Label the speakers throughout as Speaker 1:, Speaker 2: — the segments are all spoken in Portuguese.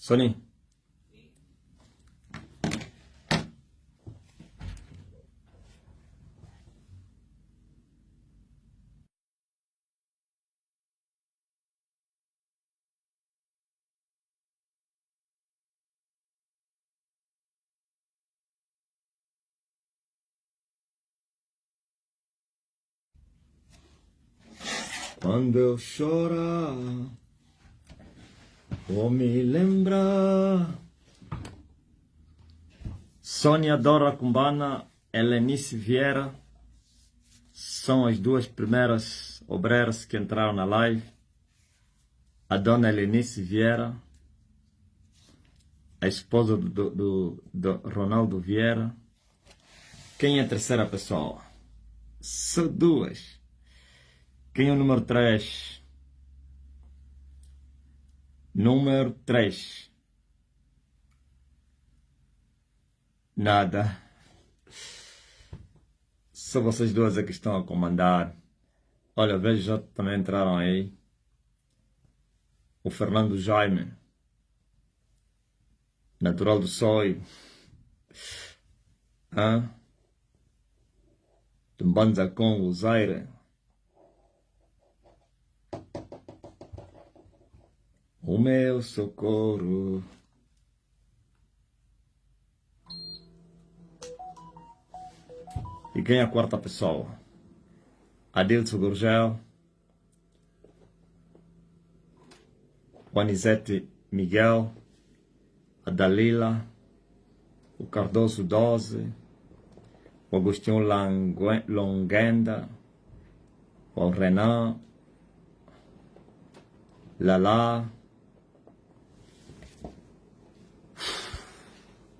Speaker 1: Sony. Quando eu chorar, vou me lembrar. Sônia Dora Cumbana, Helenice Vieira são as duas primeiras obreiras que entraram na live. A dona Helenice Vieira, a esposa do Ronaldo Vieira. Quem é a terceira pessoa? São duas. Quem é o número 3? Número 3. Nada. Só vocês duas é que estão a comandar. Olha, vejo já também entraram aí. O Fernando Jaime, natural do Soio. Tumbanza Congo, Zaire. O meu socorro. E quem é a quarta pessoa? Adilson Gurgel, o Anisete Miguel, a Dalila, o Cardoso 12, o Agostinho Longuenda, o Renan, Lala.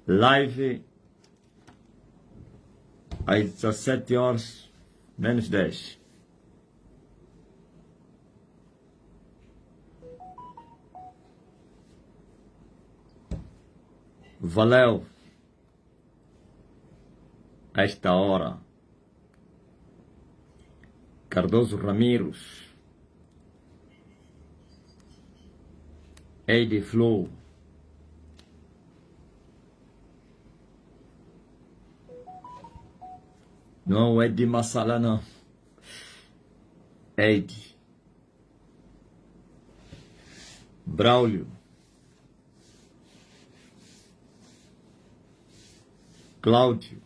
Speaker 1: Live às 17 horas menos 10. Valeu. A esta hora. Cardoso Ramiros. Eide Flow. Não é de Massala, não. Eide. Braulio. Cláudio.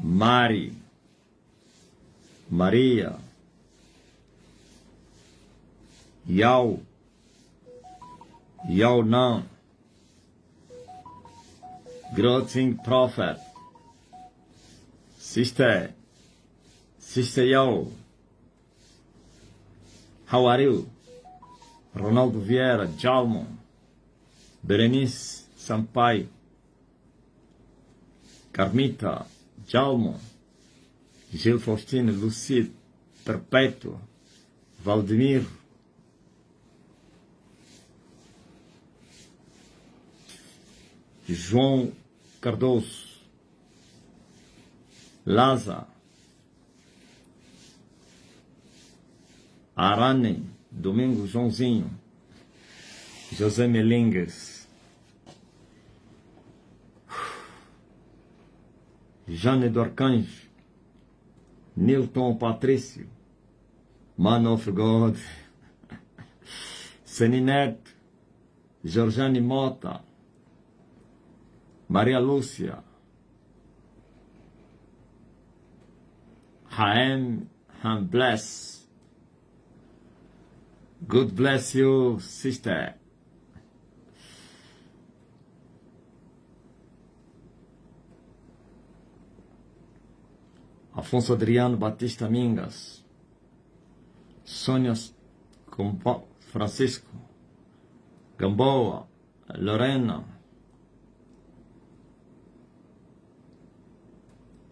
Speaker 1: Mari. Maria. Yao. Yao não. Greeting Prophet. Sister Yao. How are you? Ronaldo Vieira, Jalmo, Berenice Sampaio, Carmita, Jalmo, Gil Faustino, Lucide, Perpétua, Valdemir, João Cardoso, Laza, Arane, Domingo Joãozinho, José Melingues, Jane do Arcanjo, Nilton Patrício, Man of God, Seninete, Georgiane Mota, Maria Lúcia, Haem Bless. God bless you, sister. Afonso Adriano Batista Mingas, Sônia Francisco, Gamboa, Lorena,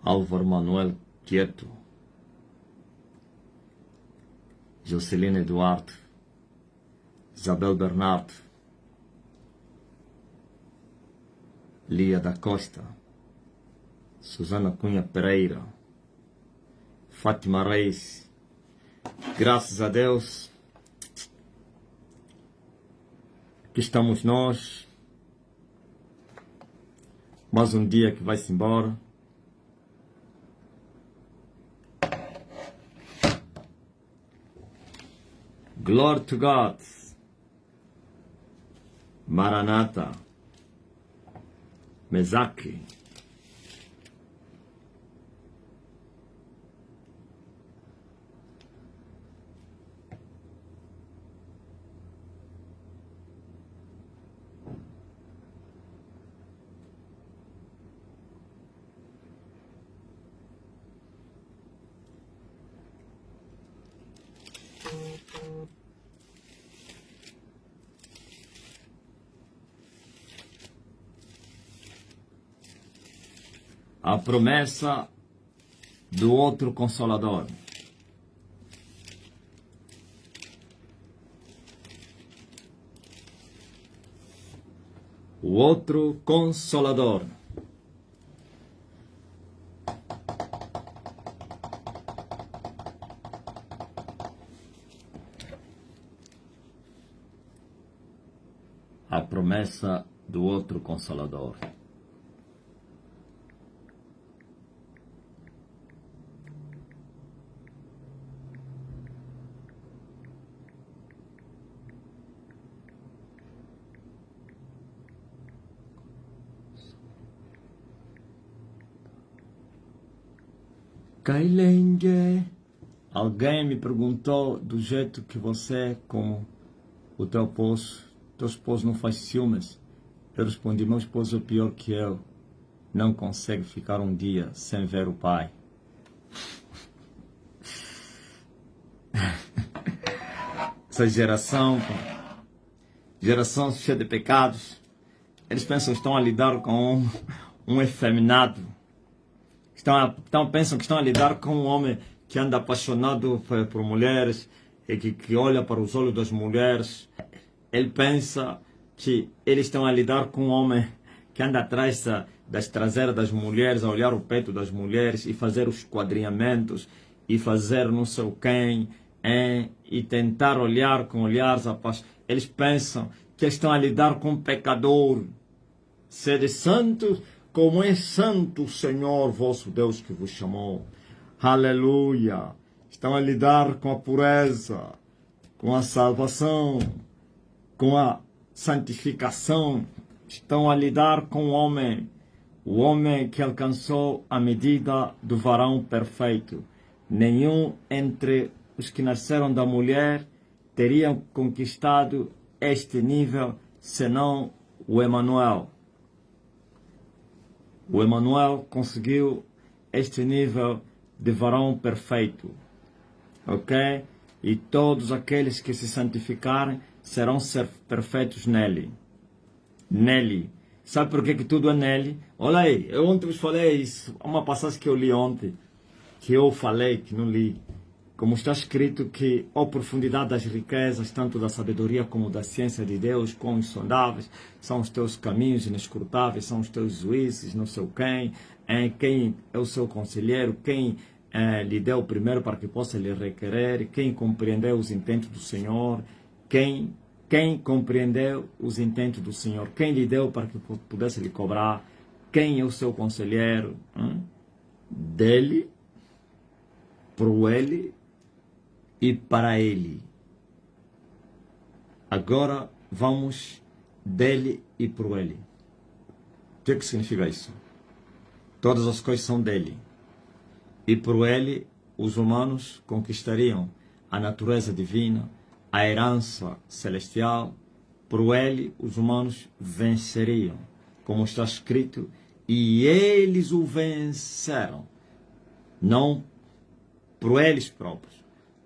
Speaker 1: Álvaro Manuel Quieto, Jocelyn Eduardo, Isabel Bernardo, Lia da Costa, Susana Cunha Pereira, Fátima Reis. Graças a Deus, Aqui estamos nós. Mais um dia que vai-se embora. Glory to God. Maranatha. Mezaki. A promessa do outro Consolador. O outro Consolador. A promessa do outro Consolador. Kailenge. Alguém me perguntou do jeito que você, como o teu esposo não faz ciúmes. Eu respondi, meu esposo é pior que eu. Não consegue ficar um dia sem ver o pai. Essa geração cheia de pecados. Eles pensam que estão a lidar com um efeminado. Pensam que estão a lidar com um homem que anda apaixonado por mulheres e que olha para os olhos das mulheres. Ele pensa que eles estão a lidar com um homem que anda atrás das traseiras das mulheres, a olhar o peito das mulheres e fazer os esquadrinhamentos e fazer não sei o quem, e tentar olhar com olhares apaixonados. Eles pensam que estão a lidar com um pecador. Sede santos, como é santo o Senhor vosso Deus que vos chamou. Aleluia! Estão a lidar com a pureza, com a salvação, com a santificação. Estão a lidar com o homem que alcançou a medida do varão perfeito. Nenhum entre os que nasceram da mulher teriam conquistado este nível, senão o Emanuel. O Emanuel conseguiu este nível de varão perfeito, ok? E todos aqueles que se santificarem serão perfeitos nele. Nele. Sabe por que tudo é nele? Olha aí, eu ontem vos falei isso, uma passagem que eu li ontem, que eu falei, que não li. Como está escrito que a profundidade das riquezas, tanto da sabedoria como da ciência de Deus, quão insondáveis são os teus caminhos inescrutáveis, são os teus juízes, não sei quem é o seu conselheiro, quem lhe deu primeiro para que possa lhe requerer, quem compreendeu os intentos do Senhor, quem compreendeu os intentos do Senhor, quem lhe deu para que pudesse lhe cobrar, quem é o seu conselheiro, dele, por ele e para ele. Agora vamos dele e por ele. O que significa isso? Todas as coisas são dele. E por ele, os humanos conquistariam a natureza divina, a herança celestial. Por ele, os humanos venceriam. Como está escrito, e eles o venceram. Não por eles próprios.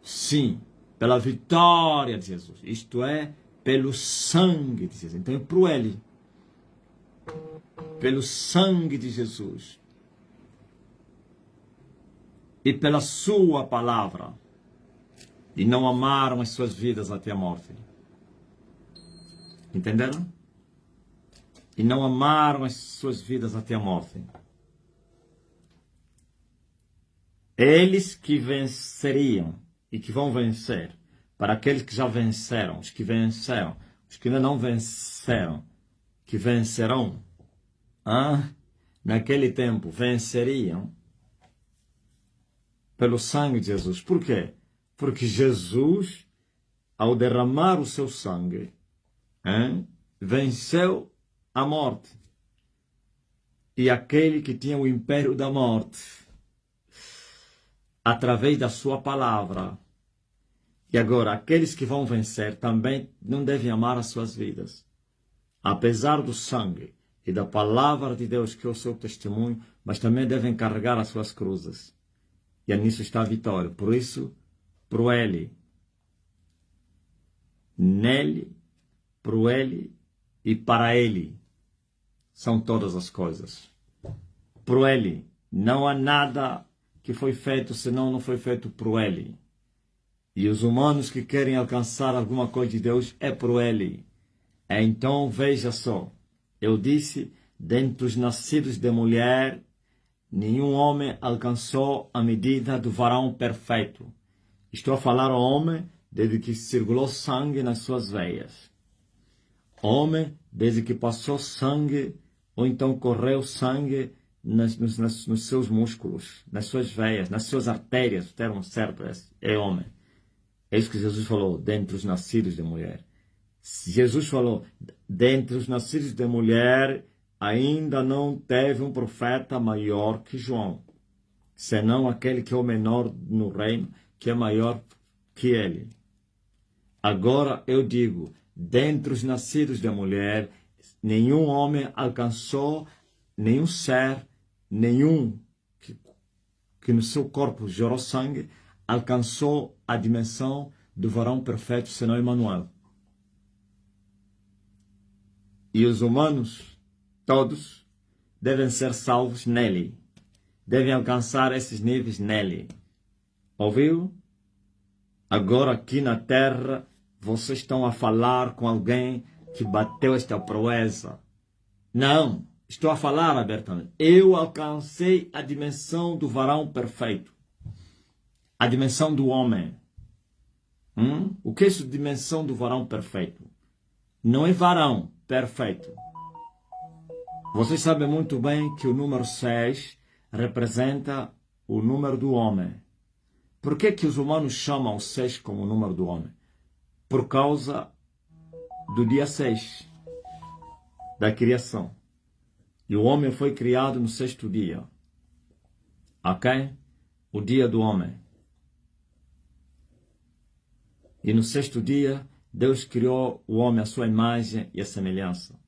Speaker 1: Sim, pela vitória de Jesus. Isto é, pelo sangue de Jesus. Então é por ele. Pelo sangue de Jesus. E pela sua palavra. E não amaram as suas vidas até a morte. Entenderam? E não amaram as suas vidas até a morte. Eles que venceriam e que vão vencer, para aqueles que já venceram, os que venceram, os que ainda não venceram, que vencerão, naquele tempo venceriam pelo sangue de Jesus. Por quê? Porque Jesus, ao derramar o seu sangue, venceu a morte. E aquele que tinha o império da morte, através da sua palavra. E agora, aqueles que vão vencer também não devem amar as suas vidas. Apesar do sangue e da palavra de Deus, que é o seu testemunho, mas também devem carregar as suas cruzes. E nisso está a vitória. Por isso, pro ele, nele, pro ele e para ele são todas as coisas. Pro ele, não há nada que foi feito senão não foi feito pro ele. E os humanos que querem alcançar alguma coisa de Deus é pro ele. Então veja só, eu disse, dentre os nascidos de mulher, nenhum homem alcançou a medida do varão perfeito. Estou a falar ao homem desde que circulou sangue nas suas veias. Homem desde que passou sangue, ou então correu sangue nos seus músculos, nas suas veias, nas suas artérias, o termo certo é homem. É isso que Jesus falou, dentre os nascidos de mulher. Jesus falou, dentre os nascidos de mulher, ainda não teve um profeta maior que João, senão aquele que é o menor no reino, que é maior que ele. Agora eu digo, dentre os nascidos de mulher, nenhum homem alcançou, nenhum ser, nenhum que no seu corpo gerou sangue, alcançou a dimensão do varão perfeito, senão Emmanuel. E os humanos, todos, devem ser salvos nele. Devem alcançar esses níveis nele. Ouviu? Agora aqui na terra, vocês estão a falar com alguém que bateu esta proeza. Não, estou a falar abertamente. Eu alcancei a dimensão do varão perfeito. A dimensão do homem. O que é isso, dimensão do varão perfeito? Não é varão perfeito. Vocês sabem muito bem que o número 6 representa o número do homem. Por que que os humanos chamam o 6 como o número do homem? Por causa do dia 6 da criação. E o homem foi criado no 6º dia. Ok? O dia do homem. E no 6º dia, Deus criou o homem à sua imagem e à semelhança.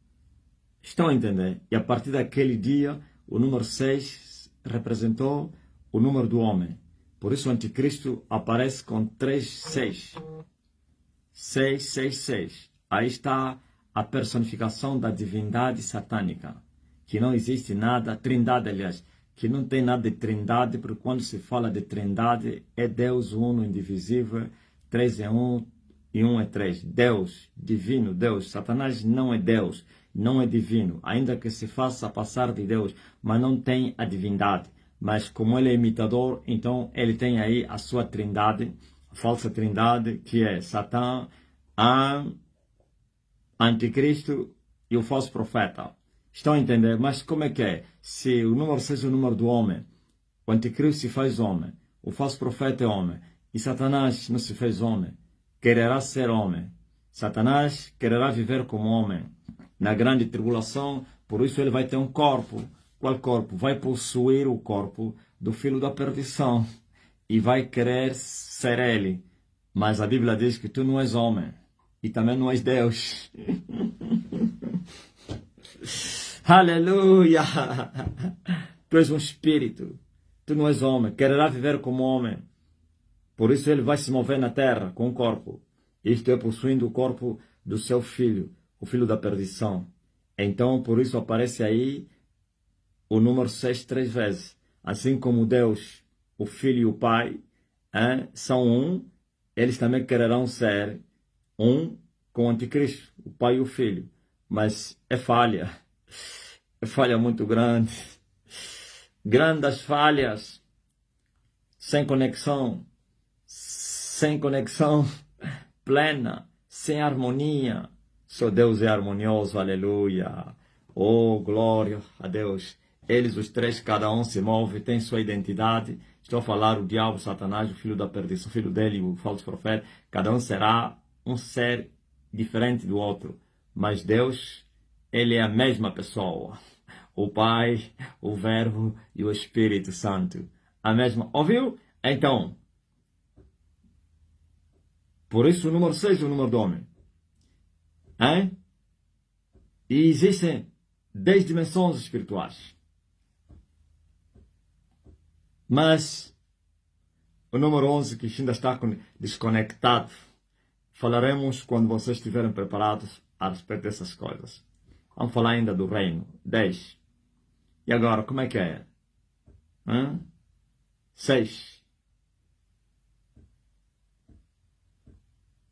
Speaker 1: Estão a entender? E a partir daquele dia, o número 6 representou o número do homem. Por isso o anticristo aparece com 3 6. 6, 6, 6. Aí está a personificação da divindade satânica. Que não existe nada, trindade aliás, que não tem nada de trindade, porque quando se fala de trindade, é Deus uno, indivisível, 3 é 1 e 1 é 3. Deus, divino Deus. Satanás não é Deus, não é divino, ainda que se faça passar de Deus, mas não tem a divindade. Mas como ele é imitador, então ele tem aí a sua trindade, a falsa trindade, que é Satã, Anticristo e o falso profeta. Estão a entender? Mas como é que é? Se o número 6 é o número do homem, o anticristo se faz homem, o falso profeta é homem, e Satanás não se fez homem, quererá ser homem. Satanás quererá viver como homem na grande tribulação, por isso ele vai ter um corpo. Qual corpo? Vai possuir o corpo do filho da perdição e vai querer ser ele. Mas a Bíblia diz que tu não és homem e também não és Deus. Aleluia! Tu és um espírito, tu não és homem, quererá viver como homem. Por isso ele vai se mover na terra com o corpo. Isto é possuindo o corpo do seu filho, o filho da perdição. Então, por isso aparece aí o número 6 3 vezes. Assim como Deus, o Filho e o Pai são um, eles também quererão ser um com o Anticristo, o Pai e o Filho. Mas é falha muito grande. Grandes falhas, sem conexão plena, sem harmonia, Só Deus é harmonioso, aleluia. Oh, glória a Deus. Eles, os três, cada um se move, tem sua identidade. Estou a falar o diabo, Satanás, o filho da perdição, o filho dele, o falso profeta. Cada um será um ser diferente do outro. Mas Deus, Ele é a mesma pessoa. O Pai, o Verbo e o Espírito Santo. A mesma. Ouviu? Então, por isso o número 6 é o número do homem. Hein? E existem 10 dimensões espirituais. Mas o número 11, que ainda está desconectado, falaremos quando vocês estiverem preparados a respeito dessas coisas. Vamos falar ainda do reino. 10. E agora, como é que é? 6.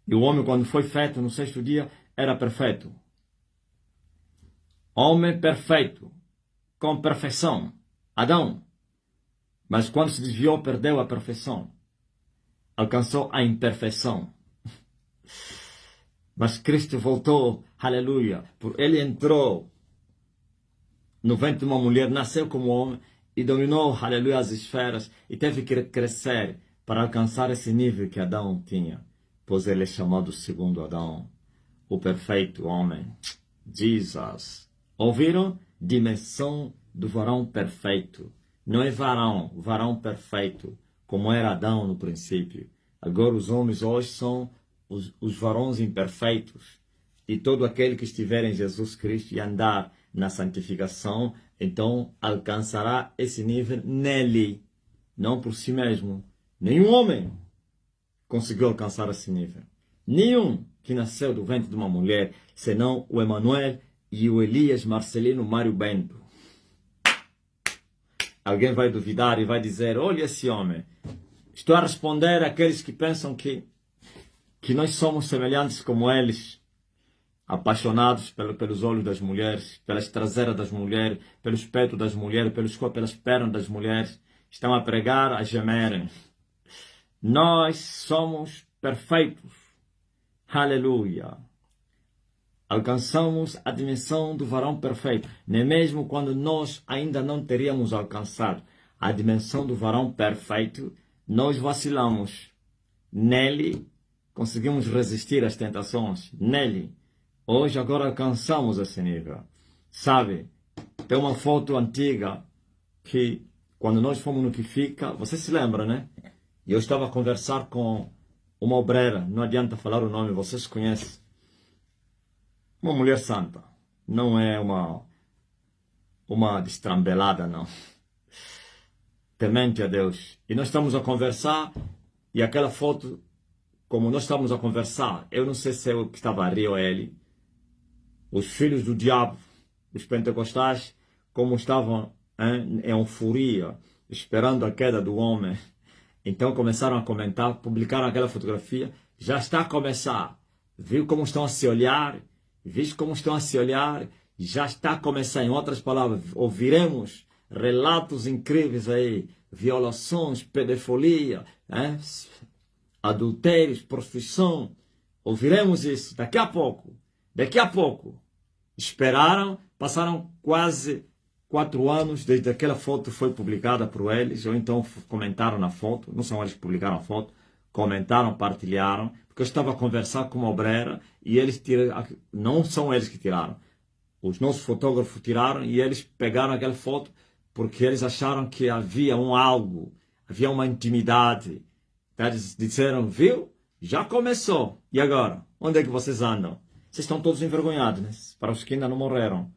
Speaker 1: E o homem, quando foi feito no sexto dia, era perfeito. Homem perfeito, com perfeição. Adão. Mas quando se desviou, perdeu a perfeição. Alcançou a imperfeição. Mas Cristo voltou, aleluia. Ele entrou no ventre de uma mulher, nasceu como homem e dominou, aleluia, as esferas. E teve que crescer para alcançar esse nível que Adão tinha. Pois ele é chamado segundo Adão, o perfeito homem. Jesus. Ouviram? Dimensão do varão perfeito. Não é varão, varão perfeito, como era Adão no princípio. Agora os homens hoje são os varões imperfeitos. E todo aquele que estiver em Jesus Cristo e andar na santificação, então alcançará esse nível nele, não por si mesmo. Nenhum homem conseguiu alcançar esse nível. Nenhum que nasceu do ventre de uma mulher, senão o Emanuel e o Elias Marcelino Mário Bento. Alguém vai duvidar e vai dizer, olha esse homem. Estou a responder àqueles que pensam que nós somos semelhantes como eles, apaixonados pelos olhos das mulheres, pelas traseiras das mulheres, pelos peitos das mulheres, pelas pernas das mulheres. Estão a pregar, a gemerem. Nós somos perfeitos. Aleluia. Alcançamos a dimensão do varão perfeito. Nem mesmo quando nós ainda não teríamos alcançado a dimensão do varão perfeito, nós vacilamos. Nele, conseguimos resistir às tentações. Nele. Hoje, agora alcançamos esse nível. Sabe, tem uma foto antiga que, quando nós fomos no que fica, você se lembra, né? E eu estava a conversar com uma obreira, não adianta falar o nome, vocês conhecem. Uma mulher santa. Não é uma destrambelada, não. Temente a Deus. E nós estamos a conversar, e aquela foto, como nós estamos a conversar, eu não sei se eu que estava a rir ou ele, os filhos do diabo, os pentecostais, como estavam em euforia, esperando a queda do homem. Então começaram a comentar, publicaram aquela fotografia, já está a começar. Viu como estão a se olhar? Visto como estão a se olhar? Já está a começar. Em outras palavras, ouviremos relatos incríveis aí, violações, pedofilia, adultérios, prostituição. Ouviremos isso daqui a pouco. Daqui a pouco. Esperaram, passaram quase 4 anos desde aquela foto foi publicada por eles, ou então comentaram na foto, não são eles que publicaram a foto, comentaram, partilharam, porque eu estava a conversar com uma obreira e eles tiraram, não são eles que tiraram, os nossos fotógrafos tiraram e eles pegaram aquela foto porque eles acharam que havia algo, havia uma intimidade. Eles disseram, viu? Já começou. E agora? Onde é que vocês andam? Vocês estão todos envergonhados, né? Para os que ainda não morreram.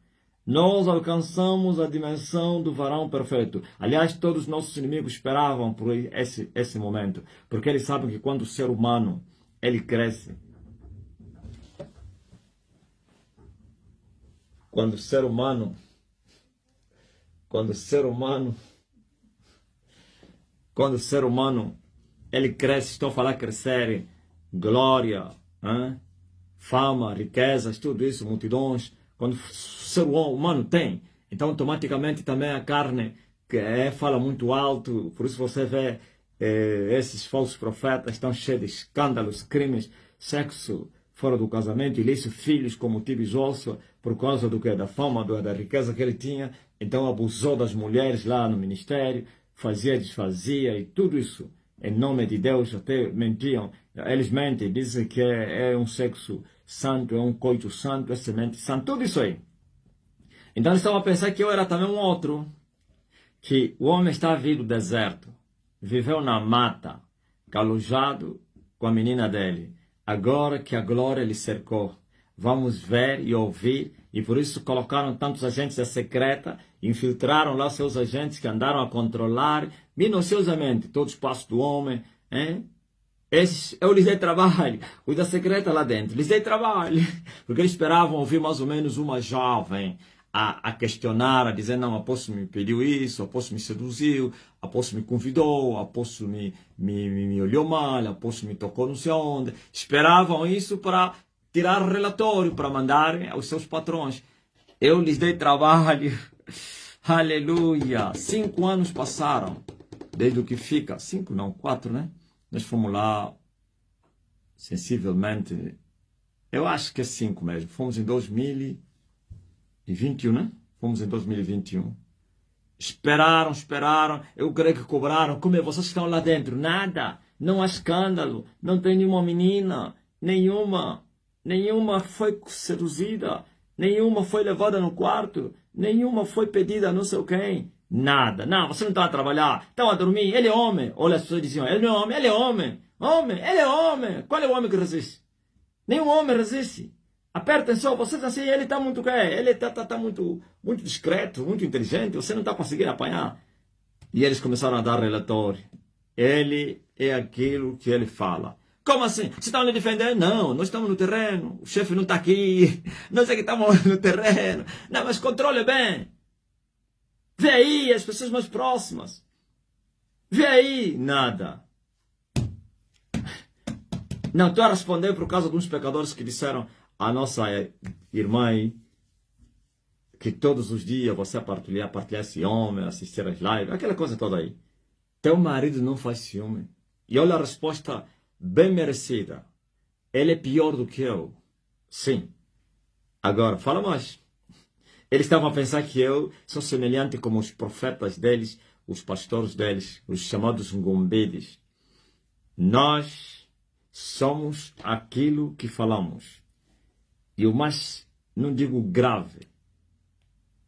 Speaker 1: Nós alcançamos a dimensão do varão perfeito. Aliás, todos os nossos inimigos esperavam por esse momento. Porque eles sabem que quando o ser humano, ele cresce. Quando o ser humano, ele cresce, estou a falar crescer, glória, fama, riquezas, tudo isso, multidões. Quando o ser humano tem, então automaticamente também a carne que fala muito alto, por isso você vê esses falsos profetas estão cheios de escândalos, crimes, sexo, fora do casamento, ele disse filhos como tibijoso, por causa do que? Da fama, da riqueza que ele tinha. Então abusou das mulheres lá no ministério, fazia, desfazia e tudo isso. Em nome de Deus, até mentiam. Eles mentem, dizem que é um sexo santo, é um coito santo, é semente santa, tudo isso aí. Então eles estavam a pensar que eu era também um outro. Que o homem está vindo do deserto, viveu na mata, calejado com a menina dele. Agora que a glória lhe cercou, vamos ver e ouvir, e por isso colocaram tantos agentes da secreta, infiltraram lá seus agentes que andaram a controlar minuciosamente todos os passos do homem. Hein? Eu lhes dei trabalho, os da secreta lá dentro, lhes dei trabalho, porque eles esperavam ouvir mais ou menos uma jovem a questionar, a dizer, não, o apóstolo me pediu isso, o apóstolo me seduziu, o apóstolo me convidou, o apóstolo me olhou mal, o apóstolo me tocou não sei onde. Esperavam isso para tirar relatório, para mandarem aos seus patrões. Eu lhes dei trabalho, aleluia. 5 anos passaram, desde o que fica, 5 não, 4, né? Nós fomos lá, sensivelmente, eu acho que é 5 mesmo, fomos em 2021, né? Fomos em 2021. Esperaram. Eu creio que cobraram. Como é? Vocês estão lá dentro? Nada. Não há escândalo. Não tem nenhuma menina. Nenhuma foi seduzida. Nenhuma foi levada no quarto. Nenhuma foi pedida a não sei quem. Nada. Não, você não está a trabalhar. Estão a dormir. Ele é homem. Olha, as pessoas diziam, ele não é homem. Ele é homem. Ele é homem. Qual é o homem que resiste? Nenhum homem resiste. Apertem só, vocês assim, ele está muito ele está muito discreto, muito inteligente, você não está conseguindo apanhar. E eles começaram a dar relatório. Ele é aquilo que ele fala. Como assim? Vocês estão lhe defendendo? Não, nós estamos no terreno, o chefe não está aqui, nós é que estamos no terreno. Não, mas controle bem. Vê aí as pessoas mais próximas. Vê aí. Nada. Não, estou a responder por causa de uns pecadores que disseram a nossa irmã aí, que todos os dias você partilhar esse homem, assistir as lives, aquela coisa toda aí. Teu marido não faz ciúme. E olha a resposta bem merecida. Ele é pior do que eu. Sim. Agora, fala mais. Eles estavam a pensar que eu sou semelhante como os profetas deles, os pastores deles, os chamados ngombedes. Nós somos aquilo que falamos. E o mais, não digo grave,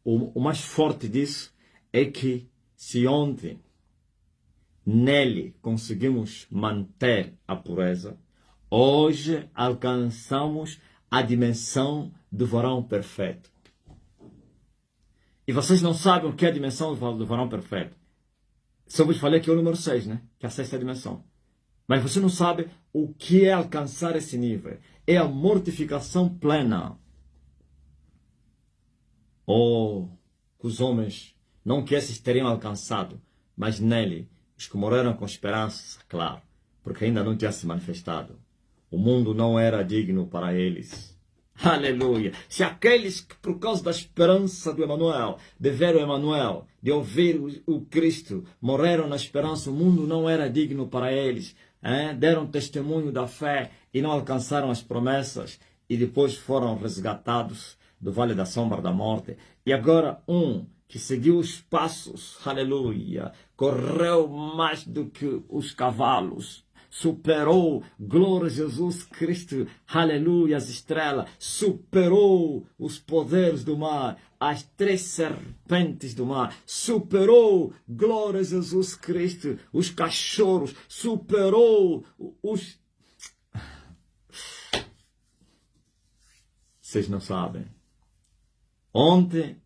Speaker 1: o mais forte disso é que se ontem nele conseguimos manter a pureza, hoje alcançamos a dimensão do varão perfeito. E vocês não sabem o que é a dimensão do varão perfeito. Só vos falei que é o número 6, né? Que é a 6ª dimensão. Mas você não sabe o que é alcançar esse nível. É a mortificação plena. Oh, que os homens, não que esses teriam alcançado, mas nele, os que morreram com esperança, claro, porque ainda não tinha se manifestado. O mundo não era digno para eles. Aleluia! Se aqueles que, por causa da esperança do Emanuel, de ver o Emanuel, de ouvir o Cristo, morreram na esperança, o mundo não era digno para eles. Deram testemunho da fé e não alcançaram as promessas e depois foram resgatados do vale da sombra da morte. E agora que seguiu os passos, aleluia, correu mais do que os cavalos, superou, glória a Jesus Cristo, aleluia, as estrelas, superou os poderes do mar, as 3 serpentes do mar, superou, glória a Jesus Cristo, os cachorros, superou os... Vocês não sabem. Ontem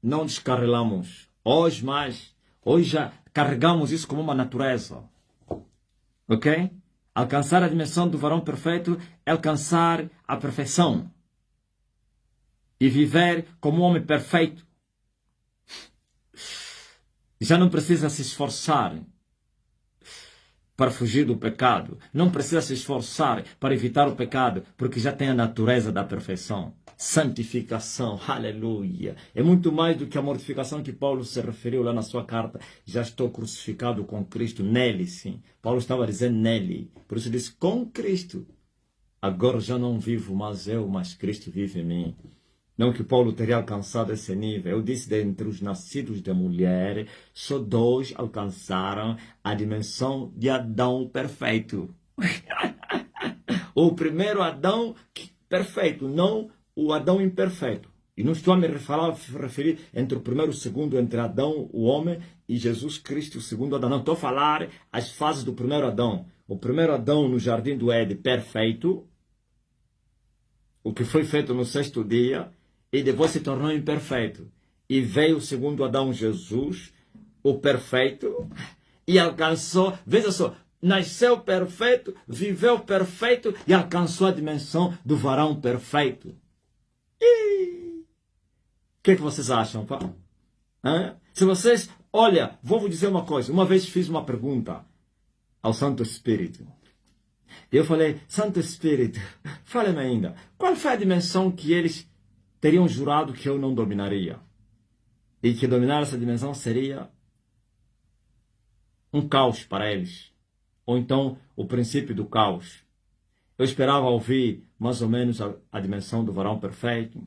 Speaker 1: não descarrilamos, hoje já carregamos isso como uma natureza. Ok? Alcançar a dimensão do varão perfeito é alcançar a perfeição. E viver como um homem perfeito. Já não precisa se esforçar para fugir do pecado. Não precisa se esforçar para evitar o pecado, porque já tem a natureza da perfeição. Santificação, aleluia. É muito mais do que a mortificação que Paulo se referiu lá na sua carta. Já estou crucificado com Cristo, nele sim. Paulo estava dizendo nele. Por isso disse com Cristo. Agora já não vivo mais eu, mas Cristo vive em mim. Não que Paulo teria alcançado esse nível. Eu disse, dentre os nascidos de mulher, só 2 alcançaram a dimensão de Adão perfeito. O primeiro Adão perfeito, não o Adão imperfeito. E não estou a me referir entre o primeiro e o segundo, entre Adão, o homem, e Jesus Cristo, o segundo Adão. Não, estou a falar as fases do primeiro Adão. O primeiro Adão no jardim do Éden, perfeito, o que foi feito no 6º dia, e depois se tornou imperfeito. E veio o segundo Adão, Jesus, o perfeito, e alcançou, veja só, nasceu perfeito, viveu perfeito e alcançou a dimensão do varão perfeito. O que vocês acham, pá? Se vocês, olha, vou vos dizer uma coisa. Uma vez fiz uma pergunta ao Santo Espírito. Eu falei, Santo Espírito, fale-me ainda, qual foi a dimensão que eles teriam jurado que eu não dominaria? E que dominar essa dimensão seria um caos para eles. Ou então o princípio do caos. Eu esperava ouvir mais ou menos a dimensão do varão perfeito.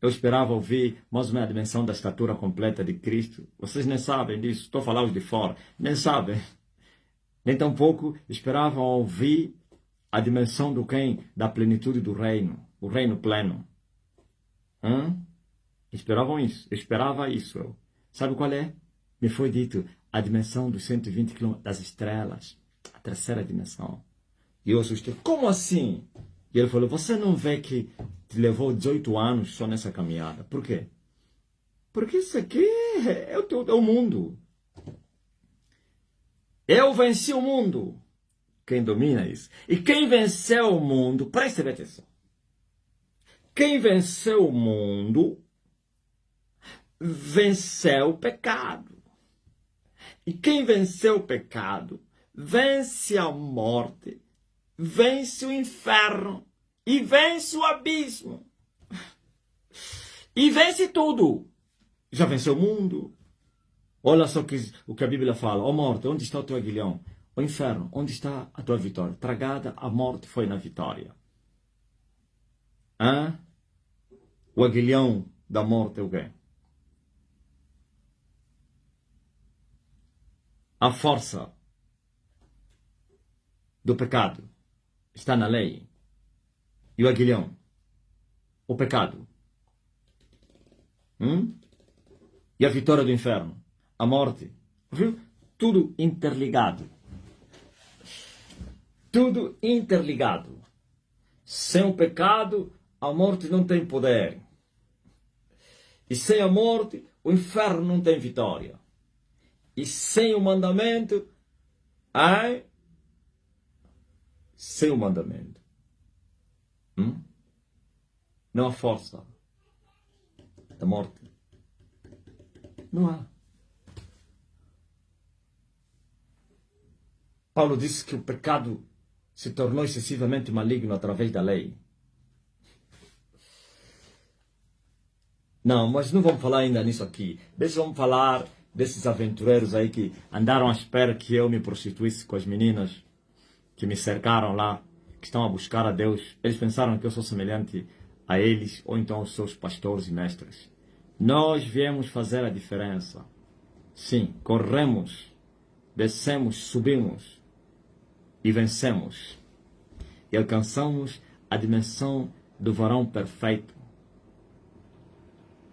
Speaker 1: Eu esperava ouvir mais ou menos a dimensão da estatura completa de Cristo. Vocês nem sabem disso. Estou a falar os de fora. Nem sabem. Nem tampouco esperavam ouvir a dimensão do quem? Da plenitude do reino. O reino pleno. Esperavam isso. Eu esperava isso. Sabe qual é? Me foi dito a dimensão dos 120 quilômetros das estrelas. A terceira dimensão. E eu assustei. Como assim? E ele falou, você não vê que te levou 18 anos só nessa caminhada? Por quê? Porque isso aqui é o mundo. Eu venci o mundo. Quem domina isso? E quem venceu o mundo, preste atenção. Quem venceu o mundo, venceu o pecado. E quem venceu o pecado, vence a morte, vence o inferno e vence o abismo. E vence tudo. Já venceu o mundo. Olha só o que a Bíblia fala. Ó morte, onde está o teu aguilhão? O inferno, onde está a tua vitória? Tragada, a morte foi na vitória. O aguilhão da morte é o quê? A força do pecado está na lei. E o aguilhão? O pecado. E a vitória do inferno? A morte. Viu? Tudo interligado. Tudo interligado. Sem o pecado, a morte não tem poder. E sem a morte, o inferno não tem vitória. E sem o mandamento, sem o mandamento, não há força da morte. Não há. Paulo disse que o pecado se tornou excessivamente maligno através da lei. Não, mas não vamos falar ainda nisso aqui. Vamos falar desses aventureiros aí que andaram à espera que eu me prostituísse com as meninas que me cercaram lá, que estão a buscar a Deus. Eles pensaram que eu sou semelhante a eles ou então aos seus pastores e mestres. Nós viemos fazer a diferença. Sim, corremos, descemos, subimos e vencemos. E alcançamos a dimensão do varão perfeito.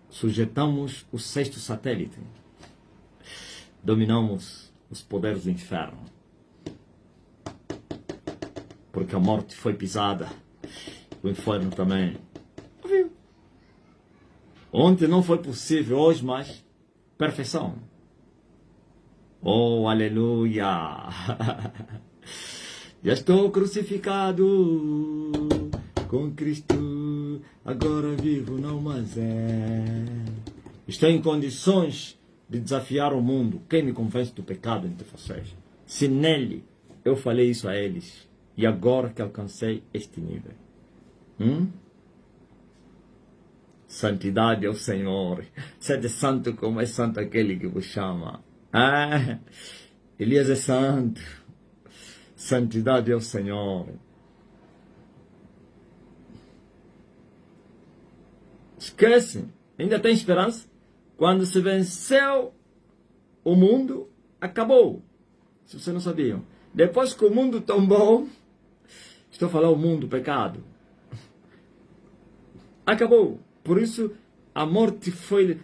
Speaker 1: Sujeitamos o 6º satélite. Dominamos os poderes do inferno. Porque a morte foi pisada. O inferno também. Ontem não foi possível, hoje mais. Perfeição. Oh, aleluia. Já estou crucificado com Cristo. Agora vivo, não mais é. Estou em condições de desafiar o mundo. Quem me convence do pecado entre vocês? Se nele eu falei isso a eles. E agora que alcancei este nível. Santidade ao Senhor. Sede santo como é santo aquele que vos chama. Elias é santo. Santidade ao Senhor. Esquece. Ainda tem esperança. Quando se venceu o mundo, acabou. Se você não sabia. Depois que o mundo tombou, estou falando o mundo, o pecado, acabou. Por isso, a morte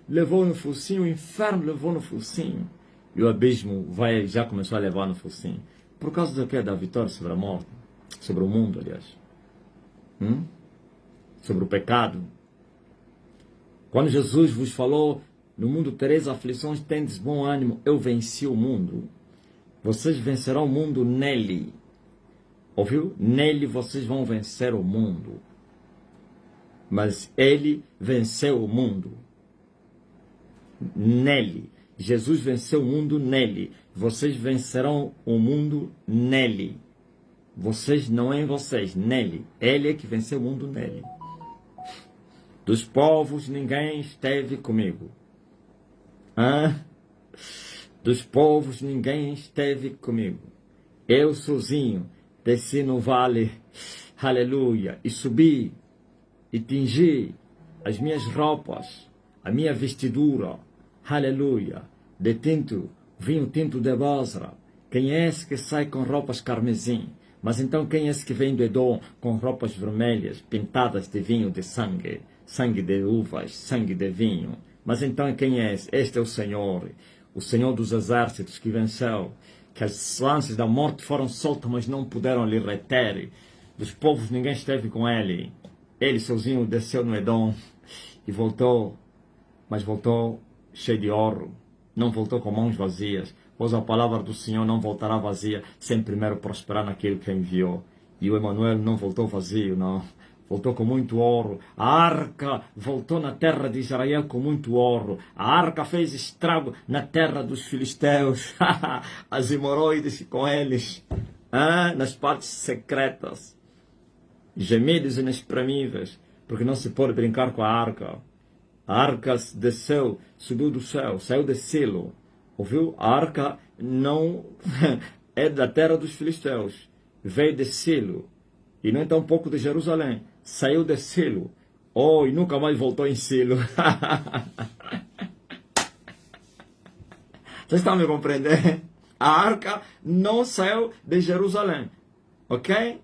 Speaker 1: levou no focinho, o inferno levou no focinho. E o abismo já começou a levar no focinho. Por causa do que? Da vitória sobre a morte. Sobre o mundo, aliás. Sobre o pecado. Quando Jesus vos falou, no mundo tereis aflições, tendes bom ânimo, eu venci o mundo. Vocês vencerão o mundo nele. Ouviu? Nele vocês vão vencer o mundo. Mas ele venceu o mundo. Nele. Jesus venceu o mundo nele. Vocês vencerão o mundo nele. Vocês não é em vocês, nele. Ele é que venceu o mundo nele. Dos povos ninguém esteve comigo. Dos povos ninguém esteve comigo. Eu sozinho desci no vale, aleluia, e subi, e tingi as minhas roupas, a minha vestidura, aleluia, de tinto, vinho tinto de Bosra. Quem é esse que sai com roupas carmesim? Mas então quem é esse que vem do Edom com roupas vermelhas, pintadas de vinho de sangue, sangue de uvas, sangue de vinho? Mas então quem é esse? Este é o Senhor dos exércitos que venceu, que as lanças da morte foram soltas, mas não puderam lhe reter. Dos povos ninguém esteve com ele. Ele sozinho desceu no Edom e voltou, mas voltou cheio de ouro. Não voltou com mãos vazias, pois a palavra do Senhor não voltará vazia, sem primeiro prosperar naquele que enviou. E o Emanuel não voltou vazio, não. Voltou com muito ouro. A arca voltou na terra de Israel com muito ouro. A arca fez estrago na terra dos filisteus. As hemorroides com eles. Nas partes secretas. Gemidos inexprimíveis. Porque não se pode brincar com a arca. A arca desceu, subiu do céu, saiu de Silo. Ouviu? A arca não é da terra dos filisteus. Veio de Silo. E não é tão pouco de Jerusalém. Saiu de Silo. E nunca mais voltou em Silo. Vocês estão me compreendendo? A arca não saiu de Jerusalém. Ok?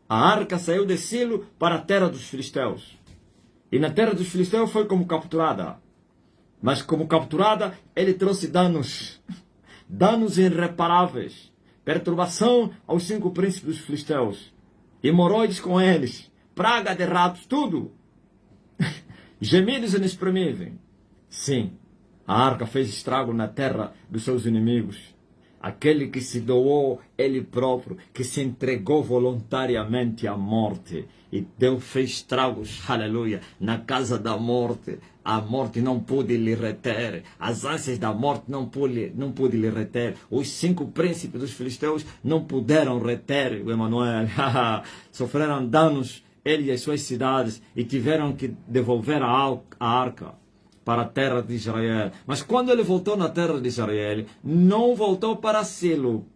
Speaker 1: A arca saiu de Silo para a terra dos filisteus. E na terra dos filisteus foi como capturada. Mas como capturada, ele trouxe danos. Danos irreparáveis. Perturbação aos 5 príncipes dos filisteus. Hemorroides com eles, praga de ratos, tudo. Gemidos inexprimíveis. Sim, a arca fez estrago na terra dos seus inimigos. Aquele que se doou ele próprio, que se entregou voluntariamente à morte. E Deus fez estragos, aleluia, na casa da morte. A morte não pôde lhe reter. As ânsias da morte não pôde lhe reter. Os 5 príncipes dos filisteus não puderam reter o Emanuel. Sofreram danos, ele e as suas cidades, e tiveram que devolver a arca para a terra de Israel. Mas quando ele voltou na terra de Israel, não voltou para Silo.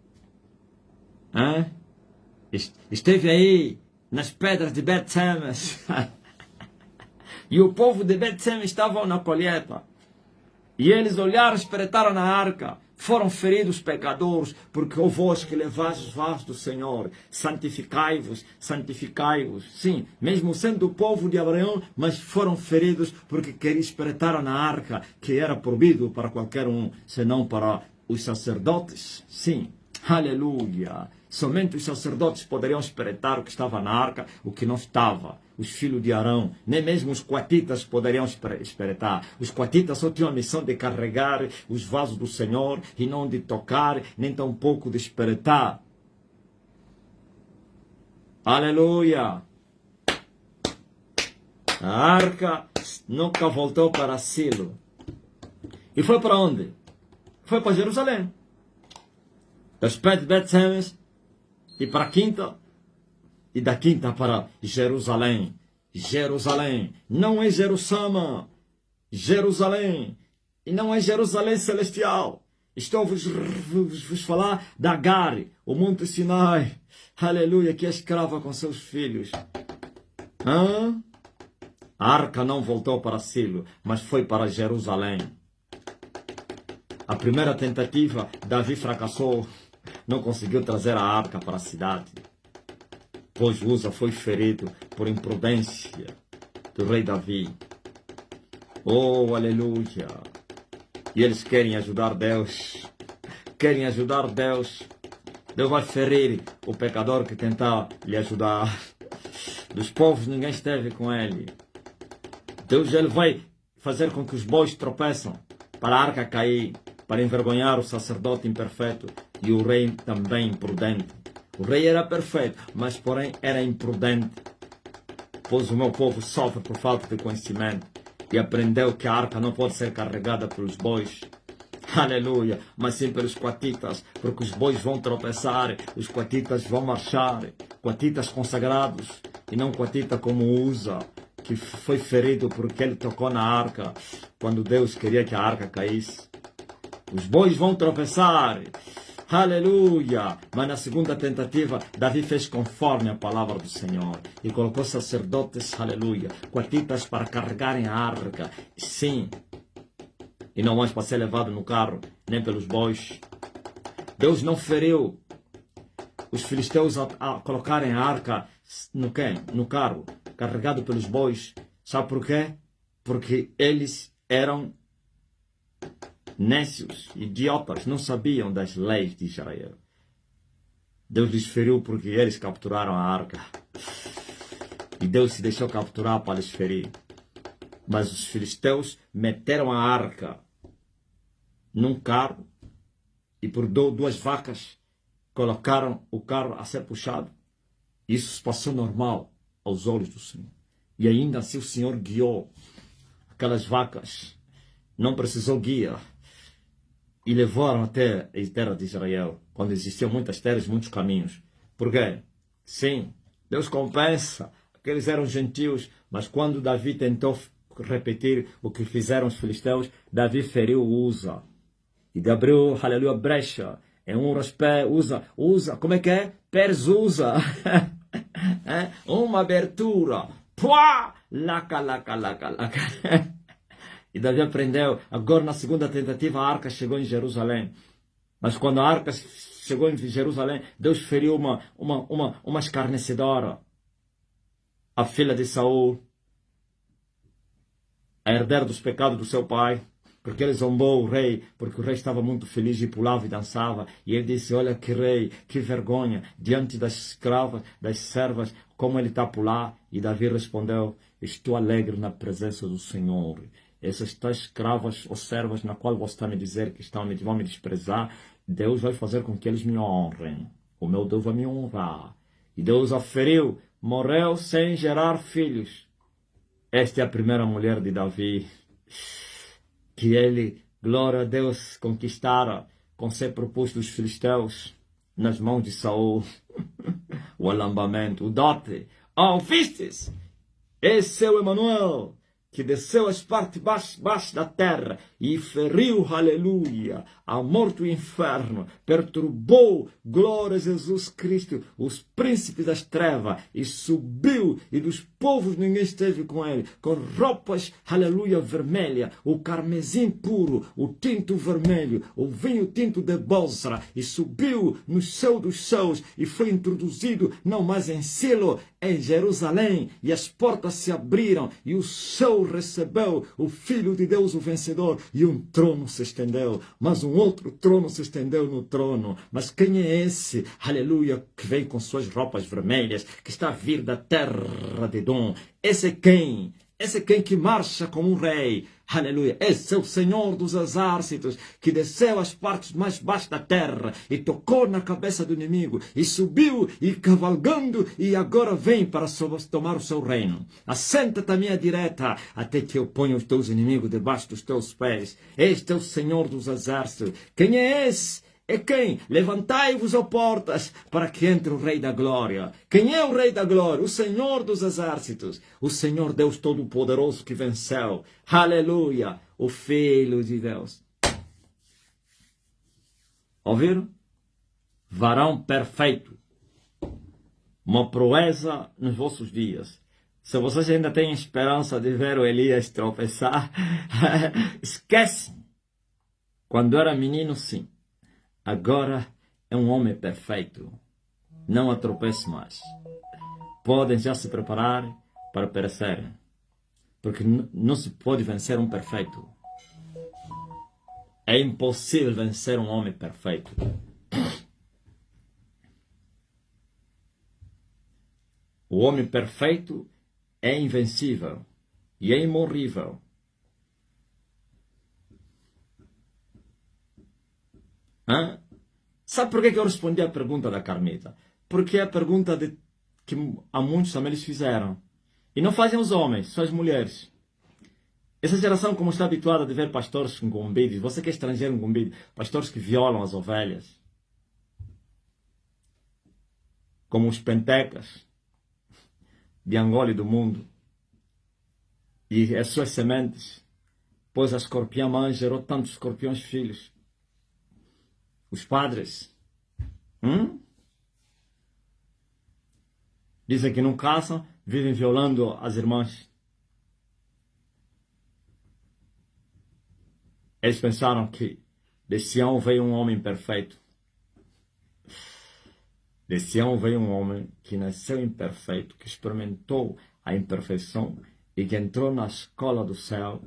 Speaker 1: Esteve aí, nas pedras de Bet-Semes. E o povo de Bet-Semes estavam na colheita. E eles olharam, espreitaram na arca. Foram feridos pecadores, porque o vós que levais os vasos do Senhor, santificai-vos, santificai-vos. Sim, mesmo sendo o povo de Abraão, mas foram feridos porque espreitaram na arca, que era proibido para qualquer um, senão para os sacerdotes. Sim, aleluia. Somente os sacerdotes poderiam espreitar o que estava na arca, o que não estava. Os filhos de Arão, nem mesmo os coatitas poderiam espreitar. Os coatitas só tinham a missão de carregar os vasos do Senhor e não de tocar, nem tampouco de espreitar. Aleluia! A arca nunca voltou para Silo. E foi para onde? Foi para Jerusalém. Das pés de Bet-Semes e para a quinta, e da quinta para Jerusalém. Jerusalém, não é Jerusalém. Jerusalém, e não é Jerusalém celestial. Estou a vos falar da Agar, o Monte Sinai. Aleluia, que é escrava com seus filhos. A arca não voltou para Silo, mas foi para Jerusalém. A primeira tentativa, Davi fracassou, não conseguiu trazer a arca para a cidade. Pois Uza foi ferido por imprudência do rei Davi. Oh, aleluia! E eles querem ajudar Deus. Querem ajudar Deus. Deus vai ferir o pecador que tentar lhe ajudar. Dos povos ninguém esteve com ele. Deus ele vai fazer com que os bois tropeçam para a arca cair, para envergonhar o sacerdote imperfeito e o rei também imprudente. O rei era perfeito, mas porém era imprudente. Pois o meu povo sofre por falta de conhecimento e aprendeu que a arca não pode ser carregada pelos bois. Aleluia, mas sim pelos coatitas, porque os bois vão tropeçar, os coatitas vão marchar, coatitas consagrados, e não coatita como Uza, que foi ferido porque ele tocou na arca, quando Deus queria que a arca caísse. Os bois vão tropeçar, aleluia, mas na segunda tentativa, Davi fez conforme a palavra do Senhor, e colocou sacerdotes, aleluia, coatitas para carregarem a arca, sim, e não mais para ser levado no carro, nem pelos bois. Deus não feriu os filisteus a colocarem a arca no carro, carregado pelos bois. Sabe por quê? Porque eles eram nécios, idiotas, não sabiam das leis de Israel. Deus lhes feriu porque eles capturaram a arca. E Deus se deixou capturar para lhes ferir. Mas os filisteus meteram a arca num carro e por duas vacas colocaram o carro a ser puxado. Isso se passou normal aos olhos do Senhor. E ainda assim o Senhor guiou aquelas vacas. Não precisou guia. E levaram até a terra de Israel, quando existiam muitas terras, muitos caminhos. Por quê? Sim, Deus compensa. Aqueles eram gentios, mas quando Davi tentou repetir o que fizeram os filisteus, Davi feriu Uza. E abriu, aleluia, brecha. Em um pé, Uza, como é que é? Pés Uza. Uma abertura. Pua! Laca. E Davi aprendeu. Agora, na segunda tentativa, a arca chegou em Jerusalém. Mas quando a arca chegou em Jerusalém, Deus feriu uma escarnecedora. A filha de Saul, a herdeira dos pecados do seu pai, porque ele zombou o rei, porque o rei estava muito feliz e pulava e dançava. E ele disse, olha que rei, que vergonha, diante das escravas, das servas, como ele está a pular. E Davi respondeu, estou alegre na presença do Senhor. Essas tais escravas ou servas na qual você está me dizer que vão me desprezar, Deus vai fazer com que eles me honrem. O meu Deus vai me honrar. E Deus a feriu, morreu sem gerar filhos. Esta é a primeira mulher de Davi, que ele, glória a Deus, conquistara com ser proposto dos filisteus nas mãos de Saul. O alambamento, o dote. Vistes? Esse é o Emanuel, que desceu às partes baixas da terra e feriu, aleluia, a morte do inferno, perturbou, glória a Jesus Cristo, os príncipes das trevas, e subiu, e dos povos ninguém esteve com ele, com roupas, aleluia, vermelha, o carmesim puro, o tinto vermelho, o vinho tinto de Bósra, e subiu no céu dos céus, e foi introduzido, não mais em Silo, em Jerusalém, e as portas se abriram, e o céu recebeu o Filho de Deus, o vencedor, e um trono se estendeu, mas um outro trono se estendeu no trono. Mas quem é esse, aleluia, que vem com suas roupas vermelhas, que está a vir da terra de Edom? Esse é quem? Esse é quem que marcha como um rei. Aleluia. Esse é o Senhor dos exércitos, que desceu às partes mais baixas da terra e tocou na cabeça do inimigo e subiu e cavalgando e agora vem para tomar o seu reino. Assenta-te à minha direita até que eu ponha os teus inimigos debaixo dos teus pés. Este é o Senhor dos exércitos. Quem é esse? É quem? Levantai-vos, ó portas, para que entre o Rei da Glória. Quem é o Rei da Glória? O Senhor dos exércitos. O Senhor Deus Todo-Poderoso que venceu. Aleluia! O Filho de Deus. Ouviram? Varão perfeito. Uma proeza nos vossos dias. Se vocês ainda têm esperança de ver o Elias tropeçar, esquece. Quando era menino, sim. Agora é um homem perfeito. Não atropece mais. Podem já se preparar para perecer. Porque não se pode vencer um perfeito. É impossível vencer um homem perfeito. O homem perfeito é invencível e é imorrível. Hã? Sabe por que eu respondi a pergunta da Carmita? Porque é a pergunta que há muitos também eles fizeram. E não fazem os homens, são as mulheres. Essa geração, como está habituada a ver pastores com gombides, você que é estrangeiro com gombide, pastores que violam as ovelhas, como os pentecas de Angola e do mundo, e as suas sementes, pois a escorpião mãe gerou tantos escorpiões filhos. Os padres dizem que não caçam, vivem violando as irmãs. Eles pensaram que de Sião veio um homem perfeito. De Sião veio um homem que nasceu imperfeito, que experimentou a imperfeição e que entrou na escola do céu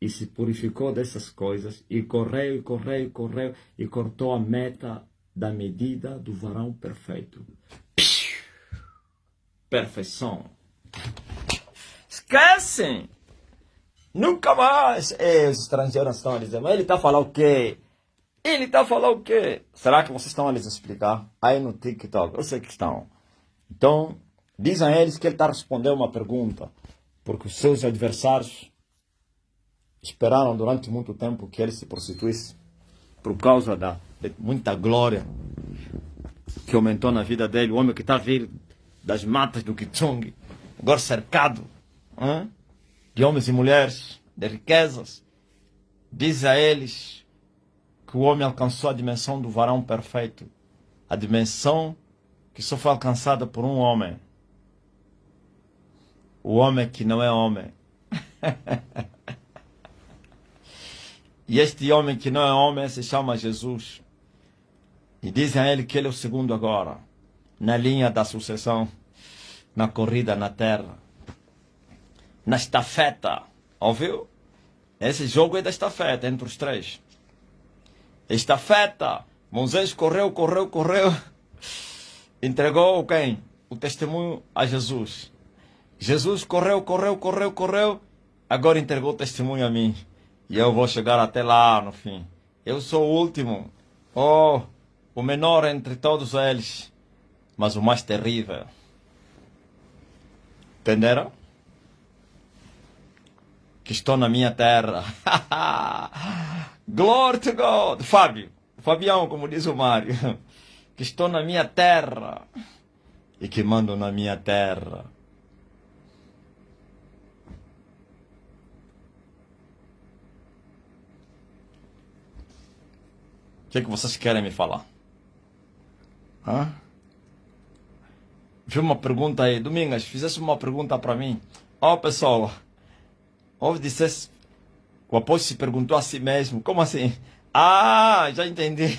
Speaker 1: e se purificou dessas coisas e correu e correu e correu e cortou a meta da medida do varão perfeito. Perfeição. Esquecem! Nunca mais! Os estrangeiros estão a dizer, mas ele está a falar o quê? Ele está a falar o quê? Será que vocês estão a lhes explicar? Aí no TikTok, eu sei que estão. Então, dizem a eles que ele está a responder uma pergunta, porque os seus adversários esperaram durante muito tempo que ele se prostituísse por causa de muita glória que aumentou na vida dele. O homem que está a vir das matas do Kichung, agora cercado de homens e mulheres, de riquezas. Diz a eles que o homem alcançou a dimensão do varão perfeito, a dimensão que só foi alcançada por um homem, o homem que não é homem. E este homem que não é homem se chama Jesus. E dizem a ele que ele é o segundo agora, na linha da sucessão, na corrida na terra, na estafeta. Ouviu? Esse jogo é da estafeta entre os três. Estafeta. Moisés correu. Entregou quem? O testemunho a Jesus. Jesus correu. Agora entregou o testemunho a mim. E eu vou chegar até lá no fim. Eu sou o último. O menor entre todos eles. Mas o mais terrível. Entenderam? Que estou na minha terra. Glory to God. Fabião, como diz o Mário. Que estou na minha terra. E que mando na minha terra. O que é que vocês querem me falar? Vi uma pergunta aí. Domingas, fizesse uma pergunta para mim. Pessoal. Ouve dissesse. O apóstolo se perguntou a si mesmo. Como assim? Já entendi.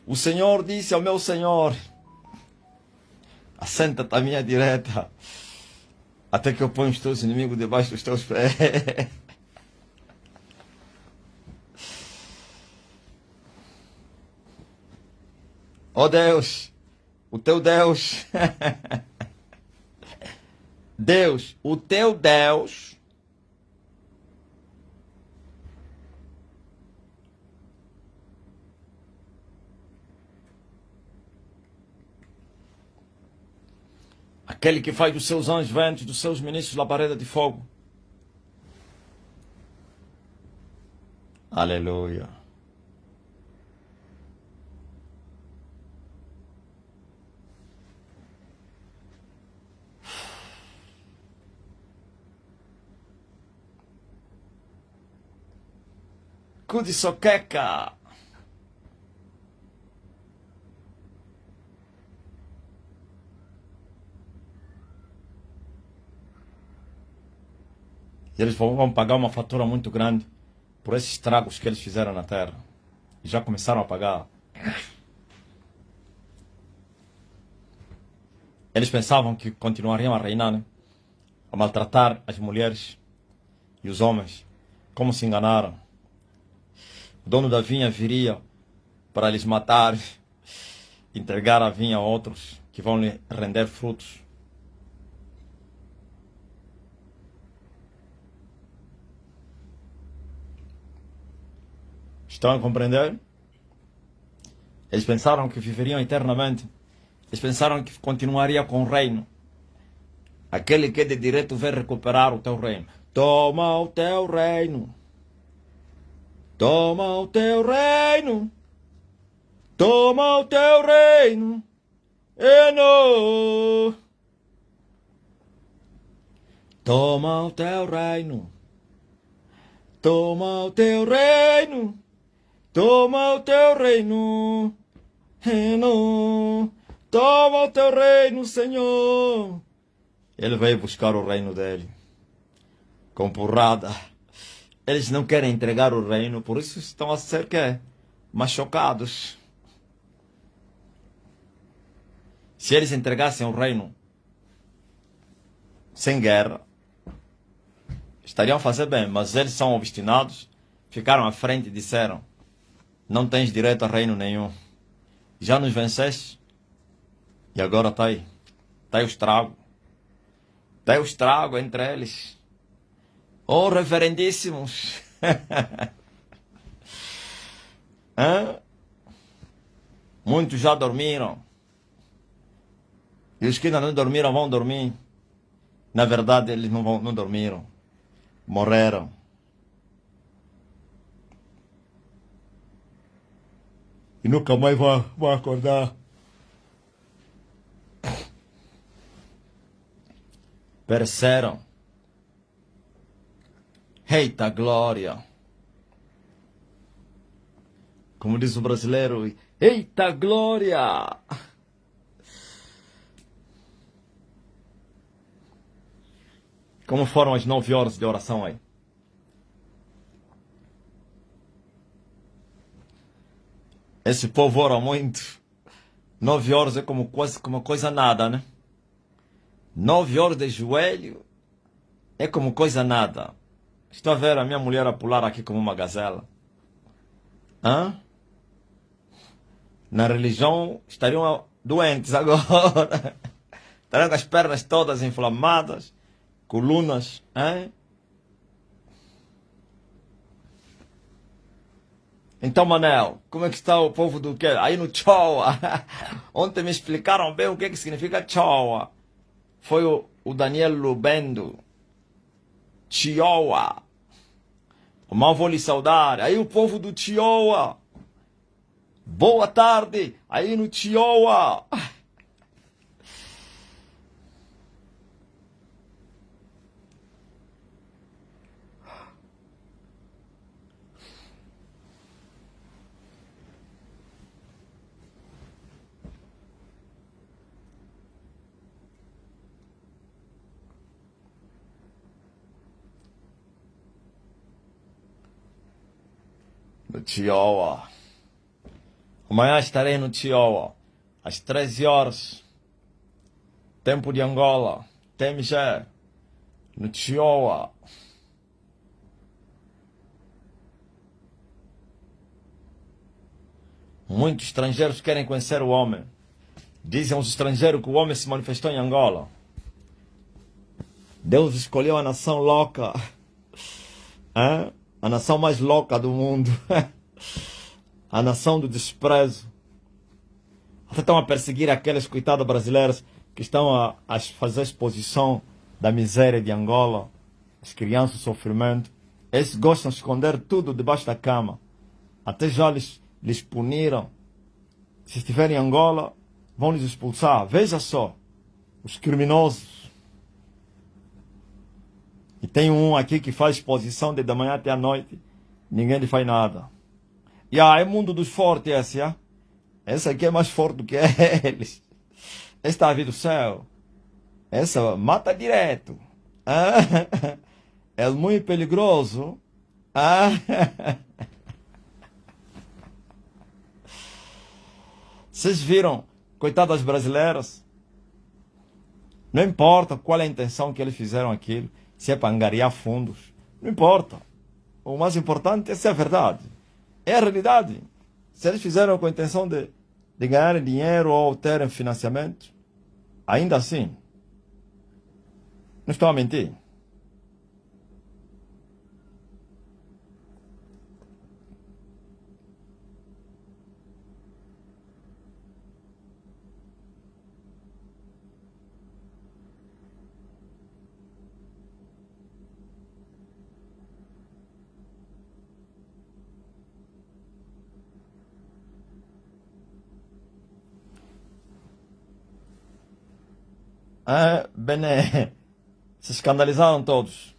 Speaker 1: O Senhor disse ao meu Senhor: assenta-te à minha direita, até que eu ponha os teus inimigos debaixo dos teus pés. Deus, o teu Deus, Deus, o teu Deus, aquele que faz dos seus anjos ventos, dos seus ministros labareda de fogo. Aleluia. Kudisoqueca. E eles vão pagar uma fatura muito grande por esses estragos que eles fizeram na terra. E já começaram a pagar. Eles pensavam que continuariam a reinar, né? A maltratar as mulheres e os homens. Como se enganaram. O dono da vinha viria para lhes matar, entregar a vinha a outros que vão lhe render frutos. Estão a compreender? Eles pensaram que viveriam eternamente. Eles pensaram que continuaria com o reino. Aquele que é de direito vem recuperar o teu reino. Toma o teu reino. Toma o teu reino. Toma o teu reino. Eno. Toma o teu reino. Toma o teu reino. Toma o teu reino. Eno. Toma o teu reino, Senhor. Ele veio buscar o reino dele. Com porrada. Eles não querem entregar o reino, por isso estão a ser quê? Machucados. Se eles entregassem o reino sem guerra, estariam a fazer bem, mas eles são obstinados, ficaram à frente e disseram: não tens direito a reino nenhum. Já nos venceste e agora está aí. Está aí o estrago. Está aí o estrago entre eles. Oh, reverendíssimos! Muitos já dormiram. E os que ainda não dormiram vão dormir. Na verdade, eles não dormiram. Morreram. E nunca mais vão acordar. Pereceram. Eita glória! Como diz o brasileiro, eita glória! Como foram as 9 horas de oração aí? Esse povo ora muito. 9 horas é como quase uma coisa nada, né? 9 horas de joelho é como coisa nada. Estou a ver a minha mulher a pular aqui como uma gazela. Na religião estariam doentes agora. Estariam com as pernas todas inflamadas, colunas. Então, Manel, como é que está o povo do quê? Aí no Choa. Ontem me explicaram bem o que significa Choa. Foi o Daniel Lubendo. Chihuahua. Mal vou lhe saudar. Aí o povo do Chihuahua. Boa tarde. Aí no Chihuahua. No Chihuahua. Amanhã estarei no Chihuahua. Às 13 horas. Tempo de Angola. TMG. No Chihuahua. Muitos estrangeiros querem conhecer o homem. Dizem os estrangeiros que o homem se manifestou em Angola. Deus escolheu a nação louca. A nação mais louca do mundo. A nação do desprezo. Até estão a perseguir aqueles coitados brasileiros que estão a fazer exposição da miséria de Angola. As crianças, o sofrimento. Eles gostam de esconder tudo debaixo da cama. Até já lhes puniram. Se estiverem em Angola, vão lhes expulsar. Veja só. Os criminosos. E tem um aqui que faz exposição desde a manhã até a noite. Ninguém lhe faz nada. E é mundo dos fortes esse, Esse aqui é mais forte do que eles. Esse está vindo do céu. Essa mata direto. é muito perigoso. Ah. Vocês viram, coitadas brasileiras? Não importa qual é a intenção que eles fizeram aquilo, se é para angariar fundos, não importa. O mais importante é ser a verdade. É a realidade. Se eles fizeram com a intenção de ganhar dinheiro ou terem financiamento, ainda assim, não estou a mentir. Bene, se escandalizaram todos.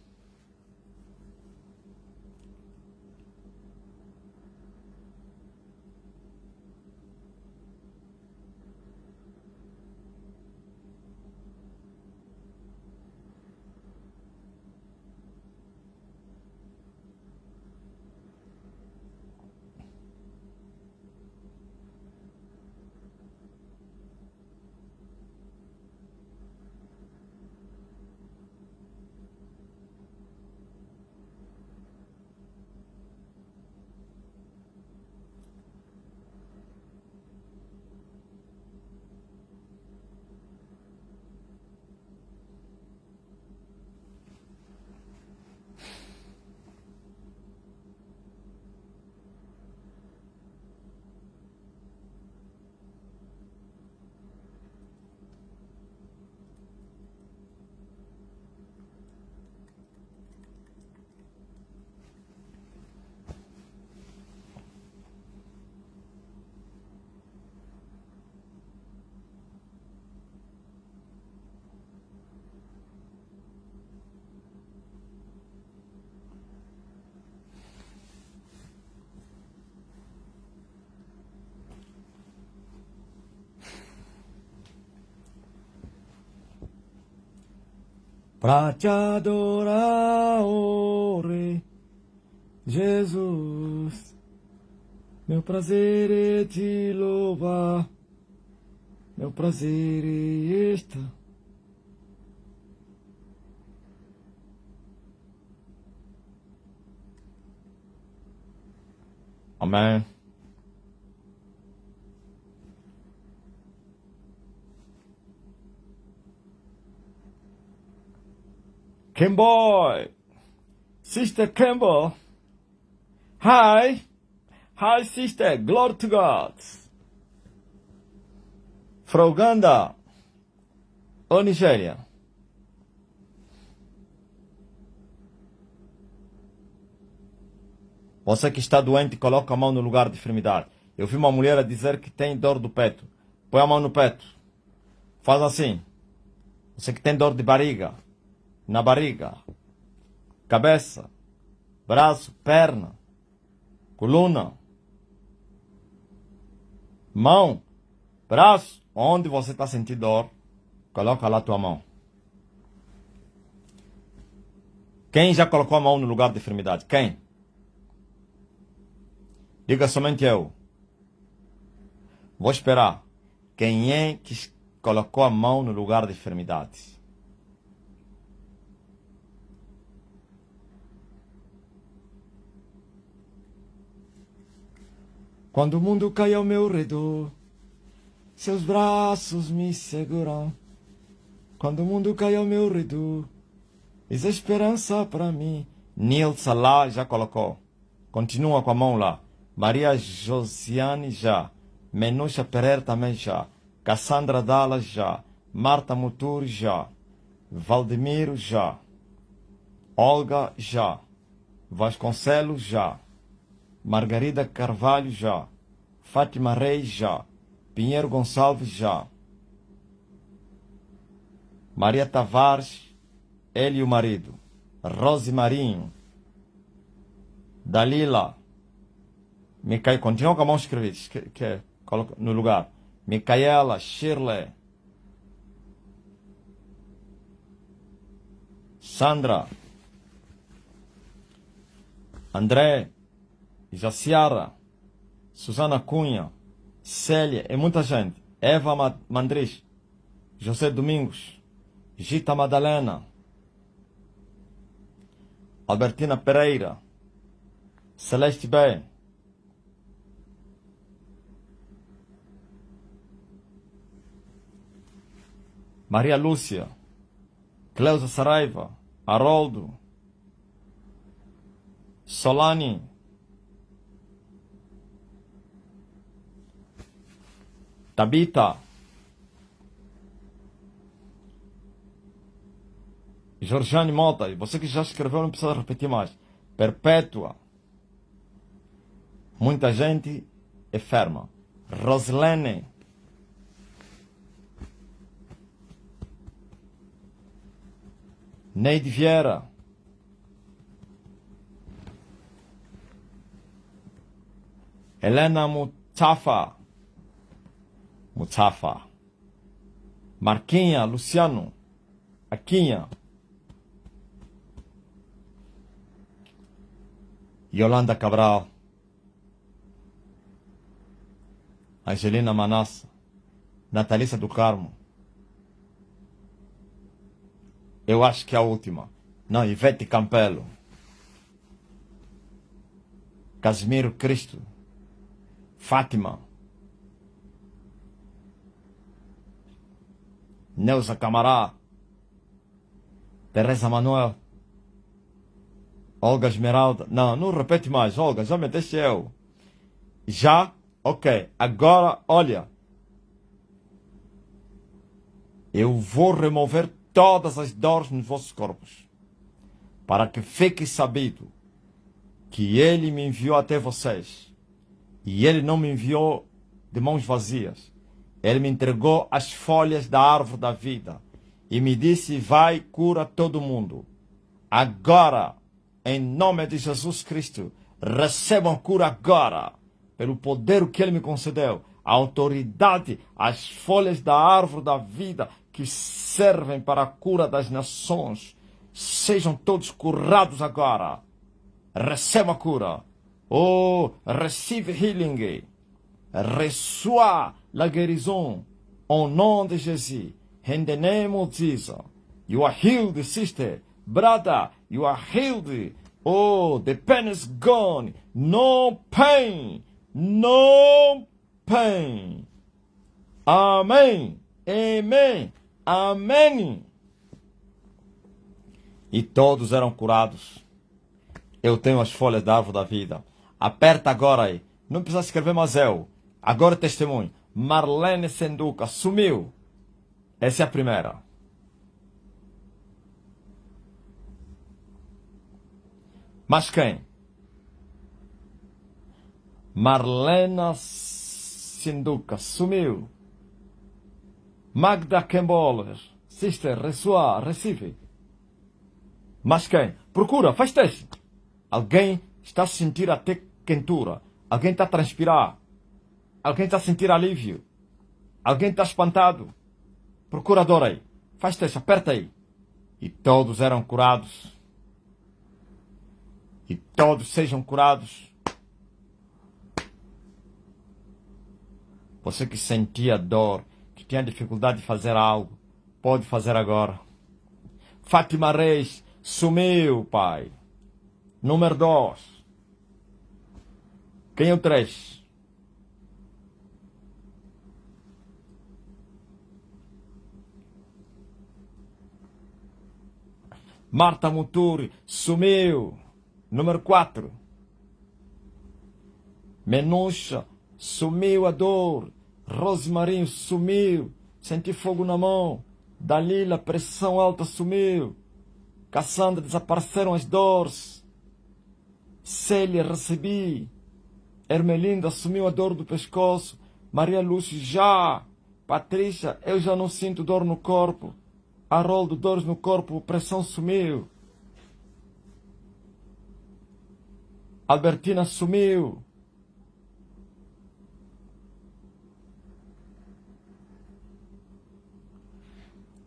Speaker 1: Pra te adorar, oh Rei Jesus, meu prazer é te louvar, meu prazer é este. Amém. Kimboy, Sister Campbell. Hi. Hi, sister. Glory to God. From Uganda ou Nigéria? Você que está doente, coloca a mão no lugar de enfermidade. Eu vi uma mulher a dizer que tem dor do peito. Põe a mão no peito. Faz assim. Você que tem dor de barriga. Na barriga. Cabeça. Braço. Perna. Coluna. Mão. Braço. Onde você está sentindo dor, coloca lá a tua mão. Quem já colocou a mão no lugar de enfermidade? Quem? Diga somente eu. Vou esperar. Quem é que colocou a mão no lugar de enfermidade? Quando o mundo cai ao meu redor, seus braços me seguram. Quando o mundo cai ao meu redor, eis a esperança para mim. Nilsa lá já colocou. Continua com a mão lá. Maria Josiane já. Menucha Pereira também já. Cassandra Dallas já. Marta Muturi já. Valdemiro já. Olga já. Vasconcelos já. Margarida Carvalho já. Fátima Reis já. Pinheiro Gonçalves já. Maria Tavares, ele e o marido. Rose Marinho. Dalila. Continua com a mão escrevida. Coloca no lugar. Micaela, Shirley. Sandra. André, Jaciara, Susana Cunha, Célia e muita gente. Eva Mandris, José Domingos, Gita Madalena, Albertina Pereira, Celeste B, Maria Lúcia, Cleusa Saraiva, Haroldo, Solane, Tabita, Georgiane Mota, você que já escreveu não precisa repetir mais. Perpétua, muita gente enferma. Roselene, Neide Vieira, Helena Mutafa, Marquinha, Luciano, Aquinha, Yolanda Cabral, Angelina Manassa, Natalícia do Carmo. Eu acho que é a última. Não, Ivete Campelo, Casimiro Cristo, Fátima, Neuza Camará, Teresa Manuel, Olga Esmeralda. Não, não repete mais, Olga, já meteste eu. Já? Ok. Agora, olha. Eu vou remover todas as dores nos vossos corpos, para que fique sabido que Ele me enviou até vocês. E Ele não me enviou de mãos vazias. Ele me entregou as folhas da árvore da vida e me disse: vai, cura todo mundo. Agora, em nome de Jesus Cristo, recebam cura agora, pelo poder que Ele me concedeu, a autoridade, as folhas da árvore da vida que servem para a cura das nações. Sejam todos curados agora. Receba a cura. Oh, receive healing. Reçois la guérison au nom de Jésus. In the name of Jesus. You are healed, sister. Brother, you are healed. Oh, the pain is gone. No pain. No pain. Amém. Amém. Amém. E todos eram curados. Eu tenho as folhas da árvore da vida. Aperta agora aí. Não precisa escrever mais eu. Agora testemunho. Marlene Senduca sumiu. Essa é a primeira. Mas quem? Marlena Senduca sumiu. Magda Kemboller, sister, reçoa, Recife. Mas quem? Procura, faz teste. Alguém está a sentir até quentura. Alguém está a transpirar. Alguém está a sentir alívio. Alguém está espantado. Procurador aí. Faz teste, aperta aí. E todos eram curados. E todos sejam curados. Você que sentia dor, que tinha dificuldade de fazer algo, pode fazer agora. Fátima Reis sumiu, pai. Número 2. Quem é o 3? Marta Muturi sumiu. Número 4. Menucha sumiu a dor. Rosemarinho sumiu. Senti fogo na mão. Dalila, pressão alta, sumiu. Cassandra, desapareceram as dores. Célia, recebi. Ermelinda assumiu a dor do pescoço. Maria Lúcia, já. Patrícia, eu já não sinto dor no corpo. Haroldo, dores no corpo, pressão sumiu. Albertina sumiu.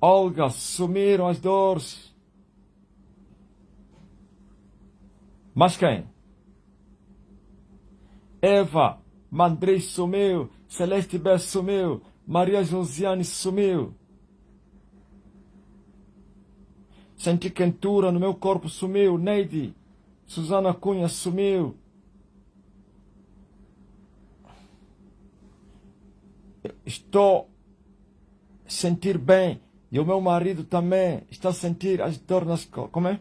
Speaker 1: Olga, sumiram as dores. Mas quem? Eva Mandrei sumiu, Celeste Bess sumiu, Maria Josiane sumiu. Senti quentura no meu corpo, sumiu. Neide, Suzana Cunha sumiu. Estou a sentir bem. E o meu marido também está a sentir as dores nas costas. Como é?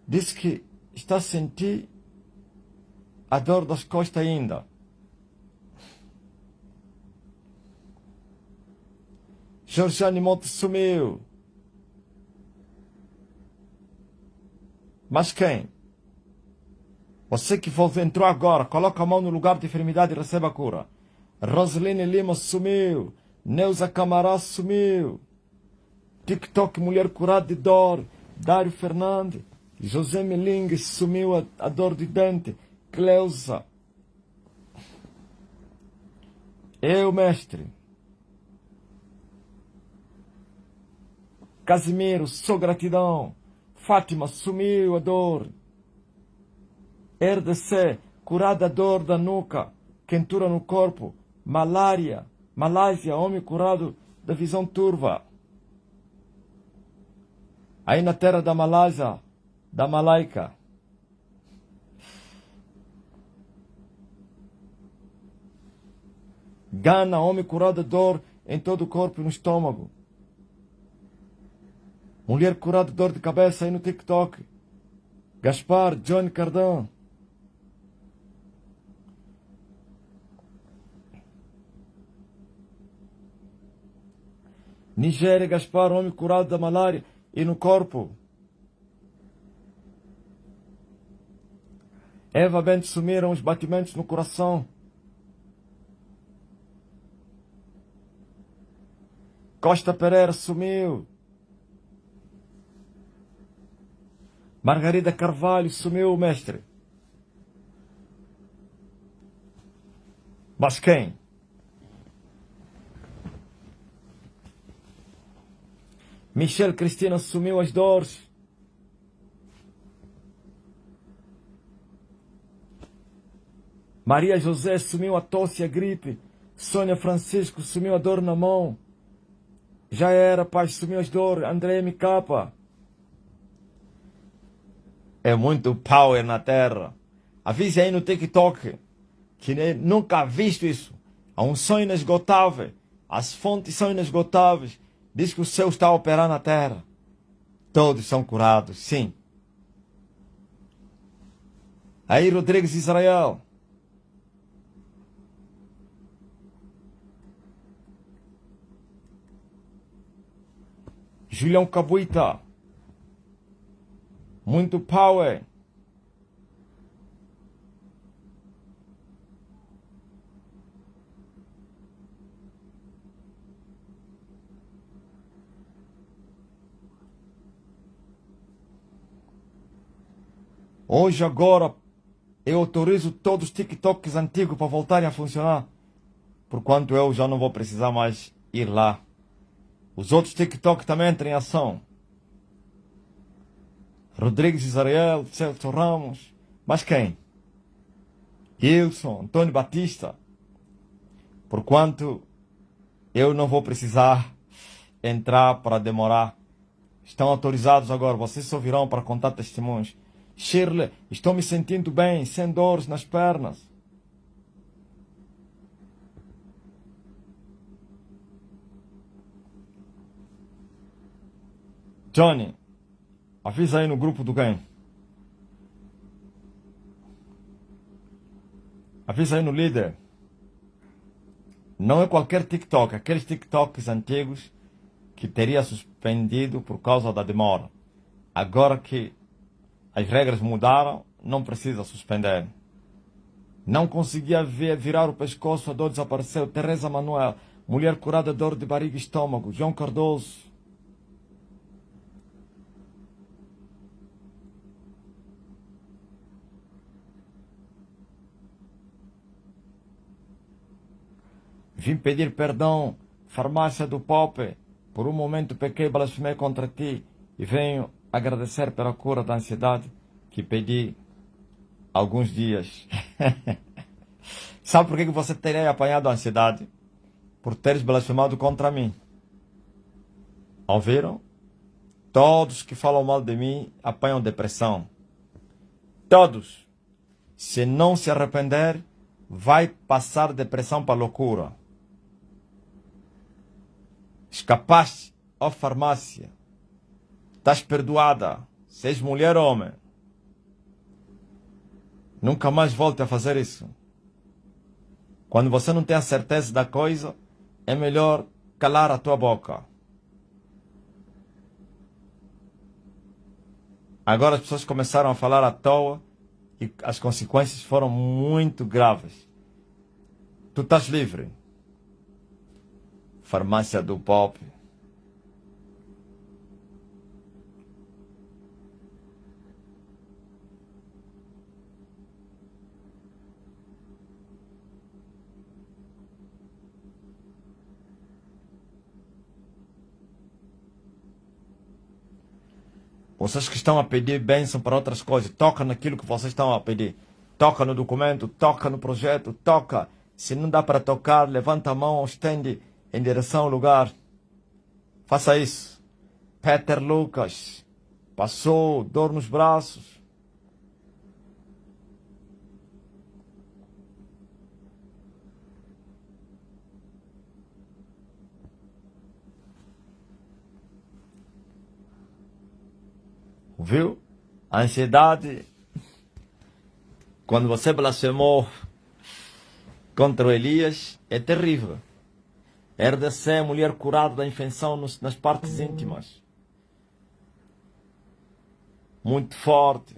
Speaker 1: Diz que está a sentir a dor das costas ainda. Georgiane Monte sumiu. Mas quem? Você que entrou agora, coloca a mão no lugar de enfermidade e receba a cura. Roseline Lima sumiu. Neuza Camará sumiu. TikTok Mulher Curada de Dor. Dário Fernandes. José Melingue sumiu a dor de dente. Cleusa. Eu, mestre. Casimiro, sou gratidão. Fátima, sumiu a dor. RDC, curada a dor da nuca, quentura no corpo. Malária, Malásia, homem curado da visão turva. Aí na terra da Malásia, da Malaica. Gana, homem curado de dor em todo o corpo e no estômago. Mulher curada de dor de cabeça aí no TikTok. Gaspar, Johnny Cardan. Nigéria, Gaspar, homem curado da malária e no corpo. Eva Bento sumiram os batimentos no coração. Costa Pereira sumiu. Margarida Carvalho sumiu, mestre. Mas quem? Michelle Cristina sumiu as dores. Maria José sumiu a tosse e a gripe. Sônia Francisco sumiu a dor na mão. Já era, Paz, sumiu as dores. André MK. É muito power na terra. Avise aí no TikTok que nunca visto isso. Há um sonho inesgotável. As fontes são inesgotáveis. Diz que o céu está a operar na terra. Todos são curados, sim. Aí, Rodrigues Israel. Julião Cabuita. Muito power. Hoje, agora, eu autorizo todos os TikToks antigos para voltarem a funcionar. Porquanto eu já não vou precisar mais ir lá. Os outros TikTok também entram em ação. Rodrigues Israel, Celso Ramos. Mas quem? Wilson, Antônio Batista. Porquanto eu não vou precisar entrar para demorar. Estão autorizados agora. Vocês só virão para contar testemunhos. Shirley, estou me sentindo bem, sem dores nas pernas. Johnny, avisa aí no grupo do game. Avisa aí no líder. Não é qualquer TikTok, aqueles TikToks antigos que teria suspendido por causa da demora. Agora que as regras mudaram, não precisa suspender. Não conseguia virar o pescoço, a dor desapareceu. Teresa Manuel, mulher curada de dor de barriga e estômago. João Cardoso. Vim pedir perdão, farmácia do Pope. Por um momento pequei e blasfemei contra ti. E venho agradecer pela cura da ansiedade que pedi há alguns dias. Sabe por que você teria apanhado a ansiedade? Por teres blasfemado contra mim. Ouviram? Todos que falam mal de mim apanham depressão. Todos. Se não se arrepender, vai passar depressão para loucura. Escapaste, ó farmácia. Estás perdoada. Se és mulher ou homem. Nunca mais volte a fazer isso. Quando você não tem a certeza da coisa, é melhor calar a tua boca. Agora as pessoas começaram a falar à toa e as consequências foram muito graves. Tu estás livre. Farmácia do Pop. Vocês que estão a pedir bênção para outras coisas, toca naquilo que vocês estão a pedir. Toca no documento, toca no projeto, toca. Se não dá para tocar, levanta a mão, estende em direção ao lugar. Faça isso. Peter Lucas passou dor nos braços. Viu? A ansiedade, quando você blasfemou contra o Elias, é terrível. RDC, mulher curada da infecção nas partes íntimas. Muito forte.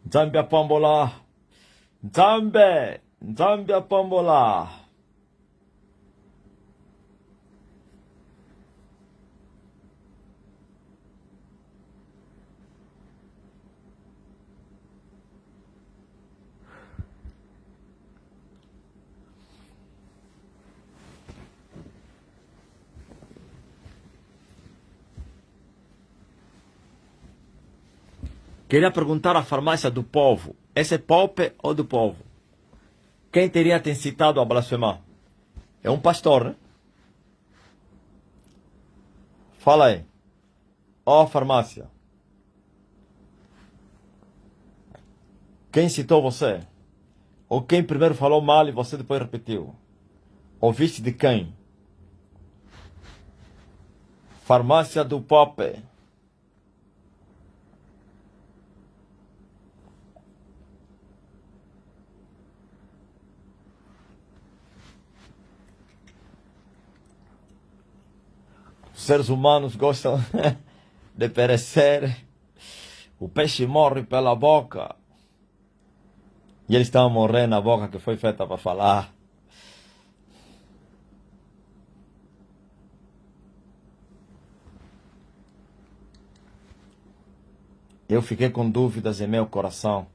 Speaker 1: Nzambe apambola. Nzambe apambola. Queria perguntar à farmácia do povo. Esse é Pope ou do povo? Quem teria te incitado a blasfemar? É um pastor, né? Fala aí. Ó, farmácia. Quem incitou você? Ou quem primeiro falou mal e você depois repetiu? Ouviste de quem? Farmácia do Pope. Os seres humanos gostam de perecer. O peixe morre pela boca. E eles estão a morrer na boca que foi feita para falar. Eu fiquei com dúvidas em meu coração.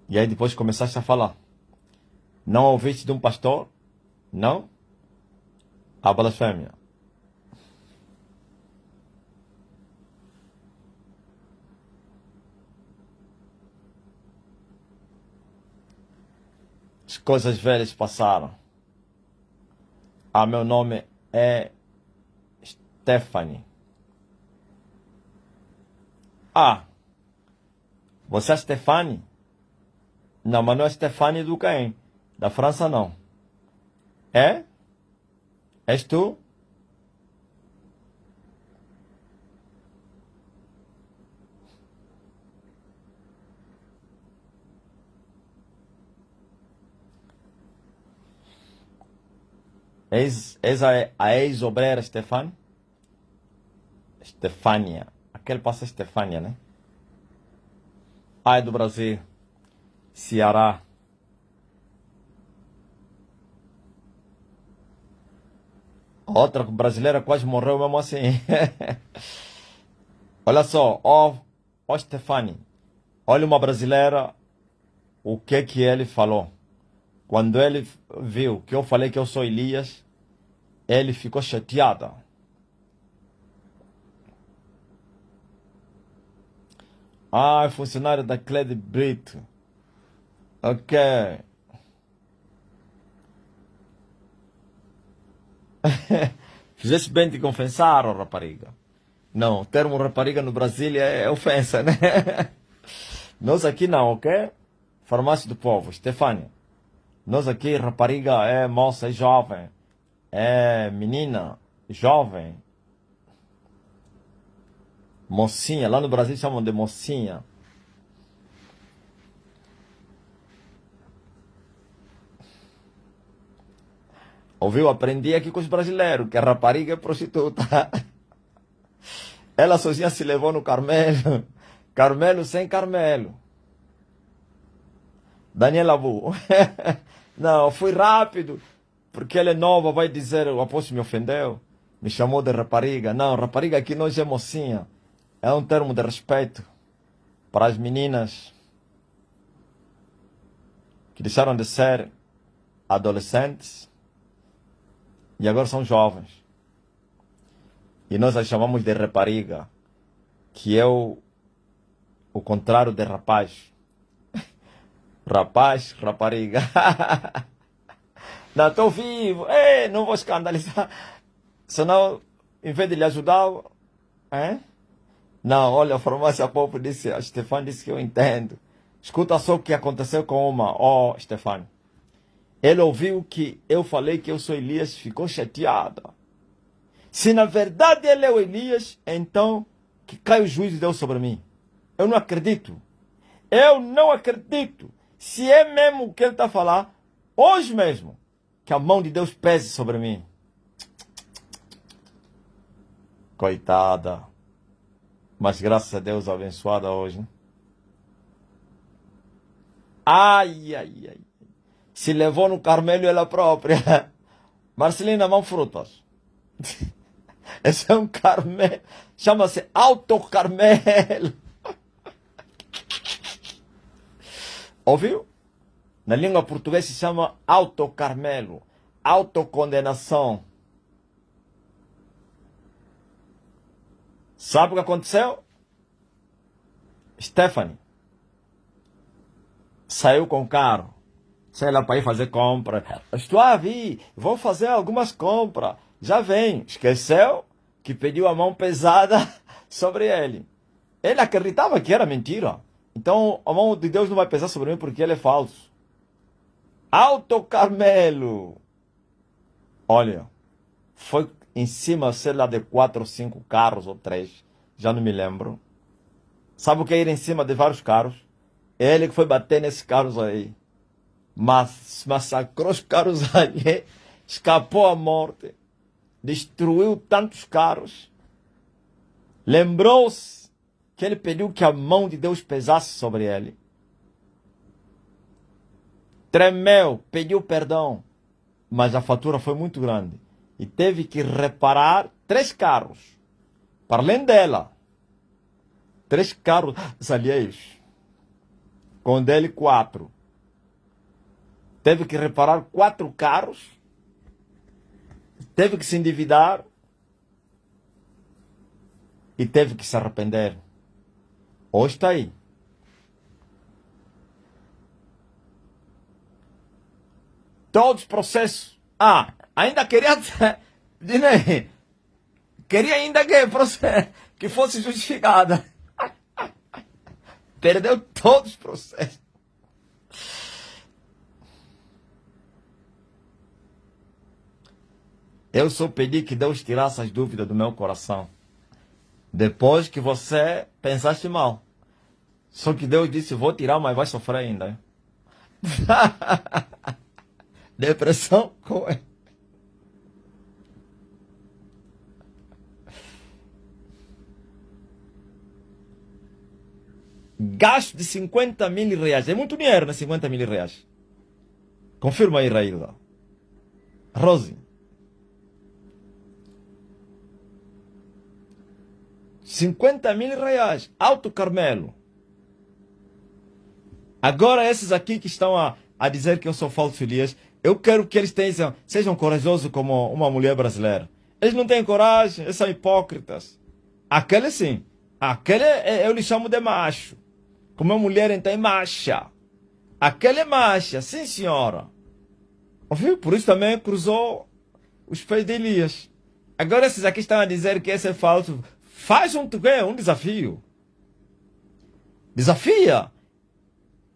Speaker 1: E aí depois começaste a falar. Não ouviste de um pastor? Não? A blasfêmia. As coisas velhas passaram. Ah, meu nome é Stephanie. Ah, você é Stephanie? Não, mas não é Stephanie do Caim. Da França, não. É? És tu? És a ex-obreira Stephanie? Stefânia. Aquele passa Stefânia, né? Ah, é do Brasil. Ceará. Outra brasileira quase morreu mesmo assim. Olha só, ó Stefani. Olha uma brasileira, o que ele falou. Quando ele viu que eu falei que eu sou Elias, ele ficou chateado. Ah, é funcionário da Clede Brito. Ok. Fizeste bem de confessar, oh rapariga. Não, o termo rapariga no Brasil é ofensa, né? Nós aqui não, ok? Farmácia do Povo, Stefânia. Nós aqui, rapariga é moça, é jovem. É menina, jovem. Mocinha, lá no Brasil chamam de mocinha. Ouviu? Aprendi aqui com os brasileiros, que a rapariga é prostituta. Ela sozinha se levou no Carmelo. Carmelo sem Carmelo. Daniela Bu. Não, fui rápido. Porque ela é nova, vai dizer, o apóstolo me ofendeu. Me chamou de rapariga. Não, rapariga aqui nós é mocinha. É um termo de respeito para as meninas que deixaram de ser adolescentes e agora são jovens. E nós as chamamos de rapariga, que é o contrário de rapaz. Rapaz, rapariga. Não, estou vivo. Ei, não vou escandalizar. Senão, em vez de lhe ajudar, hein? Não, olha, a farmácia Povo disse, a Stefan disse que eu entendo. Escuta só o que aconteceu com uma, Stefan. Ele ouviu que eu falei que eu sou Elias, ficou chateada. Se na verdade ele é o Elias, então que cai o juízo de Deus sobre mim. Eu não acredito. Eu não acredito. Se é mesmo o que ele está a falar, hoje mesmo, que a mão de Deus pese sobre mim. Coitada. Mas graças a Deus abençoada hoje. Né? Ai, ai, ai. Se levou no Carmelo ela própria. Marcelina, mão frutas. Esse é um Carmelo. Chama-se Alto Carmelo. Ouviu? Na língua portuguesa se chama Alto Carmelo. Autocondenação. Sabe o que aconteceu? Stephanie saiu com o carro. Sei lá, para ir fazer compra. Estou a vir, vou fazer algumas compras. Já vem. Esqueceu que pediu a mão pesada sobre ele. Ele acreditava que era mentira. Então a mão de Deus não vai pesar sobre mim porque ele é falso. Alto Carmelo. Olha, foi em cima, sei lá, de 4 ou 5 carros ou 3. Já não me lembro. Sabe o que é ir em cima de vários carros? Ele que foi bater nesses carros aí. Mas massacrou os carros ali. Escapou à morte. Destruiu tantos carros. Lembrou-se que ele pediu que a mão de Deus pesasse sobre ele. Tremeu, pediu perdão. Mas a fatura foi muito grande. E teve que reparar 3 carros. Para além dela. 3 carros alheios. Com dele 4. Teve que reparar 4 carros. Teve que se endividar. E teve que se arrepender. Hoje está aí. Todos os processos. Ainda queria. Queria ainda que fosse justificada. Perdeu todos os processos. Eu só pedi que Deus tirasse as dúvidas do meu coração. Depois que você pensaste mal. Só que Deus disse, vou tirar, mas vai sofrer ainda. Depressão com ele. Gasto de 50 mil reais. É muito dinheiro, né? 50 mil reais. Confirma aí, Raíla. Rose. 50 mil reais. Alto Carmelo. Agora esses aqui que estão a dizer que eu sou falso Elias, eu quero que eles sejam corajosos como uma mulher brasileira. Eles não têm coragem, eles são hipócritas. Aquele sim. Aquele eu lhe chamo de macho. Como uma mulher então é macha. Aquele é marcha, sim senhora. Ouviu? Por isso também cruzou os pés de Elias. Agora esses aqui estão a dizer que esse é falso. Faz um desafio. Desafia.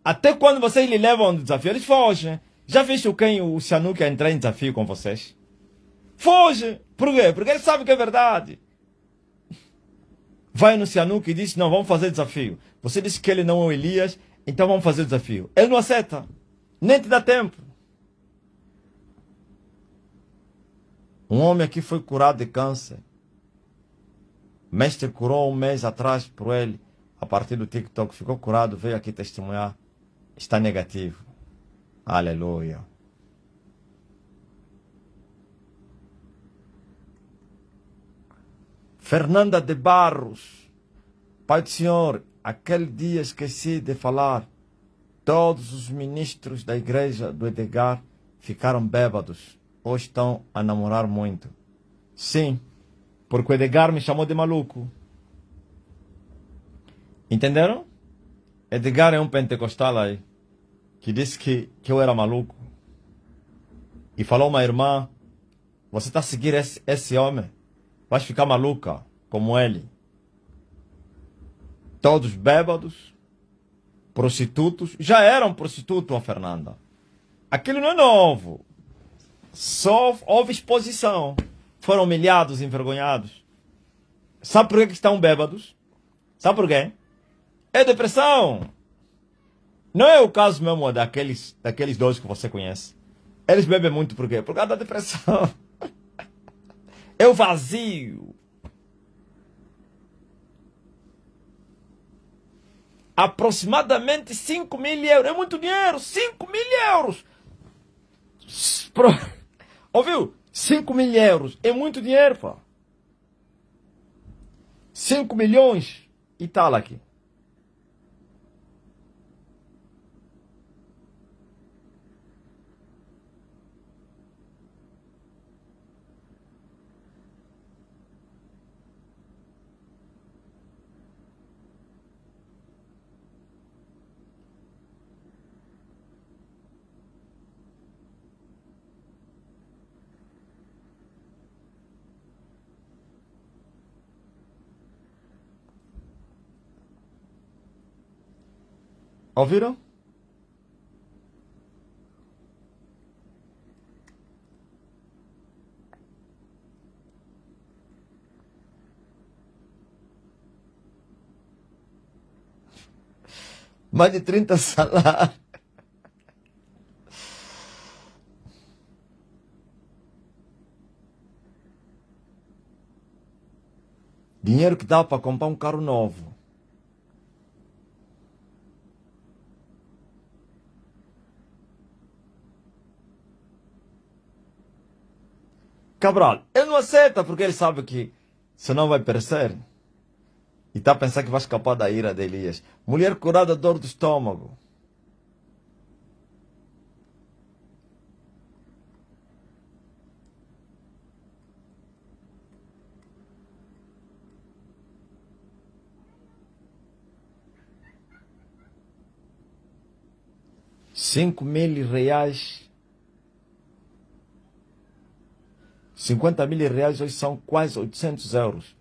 Speaker 1: Até quando vocês lhe levam um desafio, eles fogem. Já visto quem o Sihanouk entrar em desafio com vocês? Foge. Por quê? Porque ele sabe que é verdade. Vai no Sihanouk e diz, não, vamos fazer desafio. Você disse que ele não é o Elias, então vamos fazer desafio. Ele não aceita. Nem te dá tempo. Um homem aqui foi curado de câncer. O mestre curou um mês atrás por ele. A partir do TikTok ficou curado, veio aqui testemunhar. Está negativo. Aleluia. Fernanda de Barros. Pai do Senhor, aquele dia esqueci de falar. Todos os ministros da igreja do Edgar ficaram bêbados. Hoje estão a namorar muito. Sim, porque o Edgar me chamou de maluco. Entenderam? Edgar é um pentecostal aí, que disse que eu era maluco. E falou uma irmã, você está a seguir esse homem? Vais ficar maluca, como ele. Todos bêbados, prostitutos. Já eram prostitutos, a Fernanda. Aquilo não é novo. Só houve exposição. Foram humilhados, envergonhados. Sabe por que estão bêbados? Sabe por quê? É depressão. Não é o caso mesmo daqueles dois que você conhece. Eles bebem muito por quê? Por causa da depressão. É o vazio. Aproximadamente 5.000 euros. É muito dinheiro. 5.000 euros. Ouviu? 5.000 euros. É muito dinheiro, pô. 5 milhões e tal aqui. Ouviram? Mais de 30 salários. Dinheiro que dá para comprar um carro novo. Cabral, ele não aceita porque ele sabe que senão vai perecer. E está a pensar que vai escapar da ira de Elias. Mulher curada dor do estômago. R$ 5.000. 50.000 reais hoje são quase 800 euros.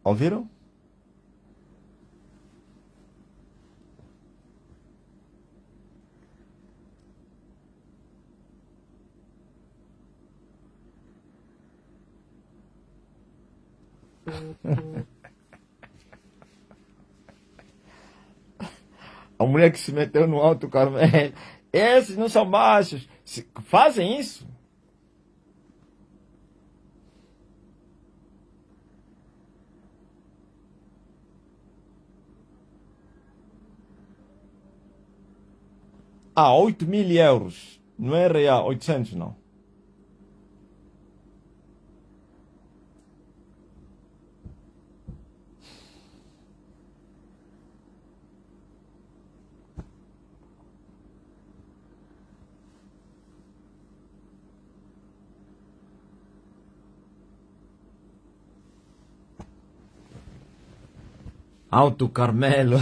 Speaker 1: Ouviram? A mulher que se meteu no Alto Carmelo. Esses não são machos. Fazem isso. Ah, 8.000 euros. Não é real, 800 não. Alto Carmelo.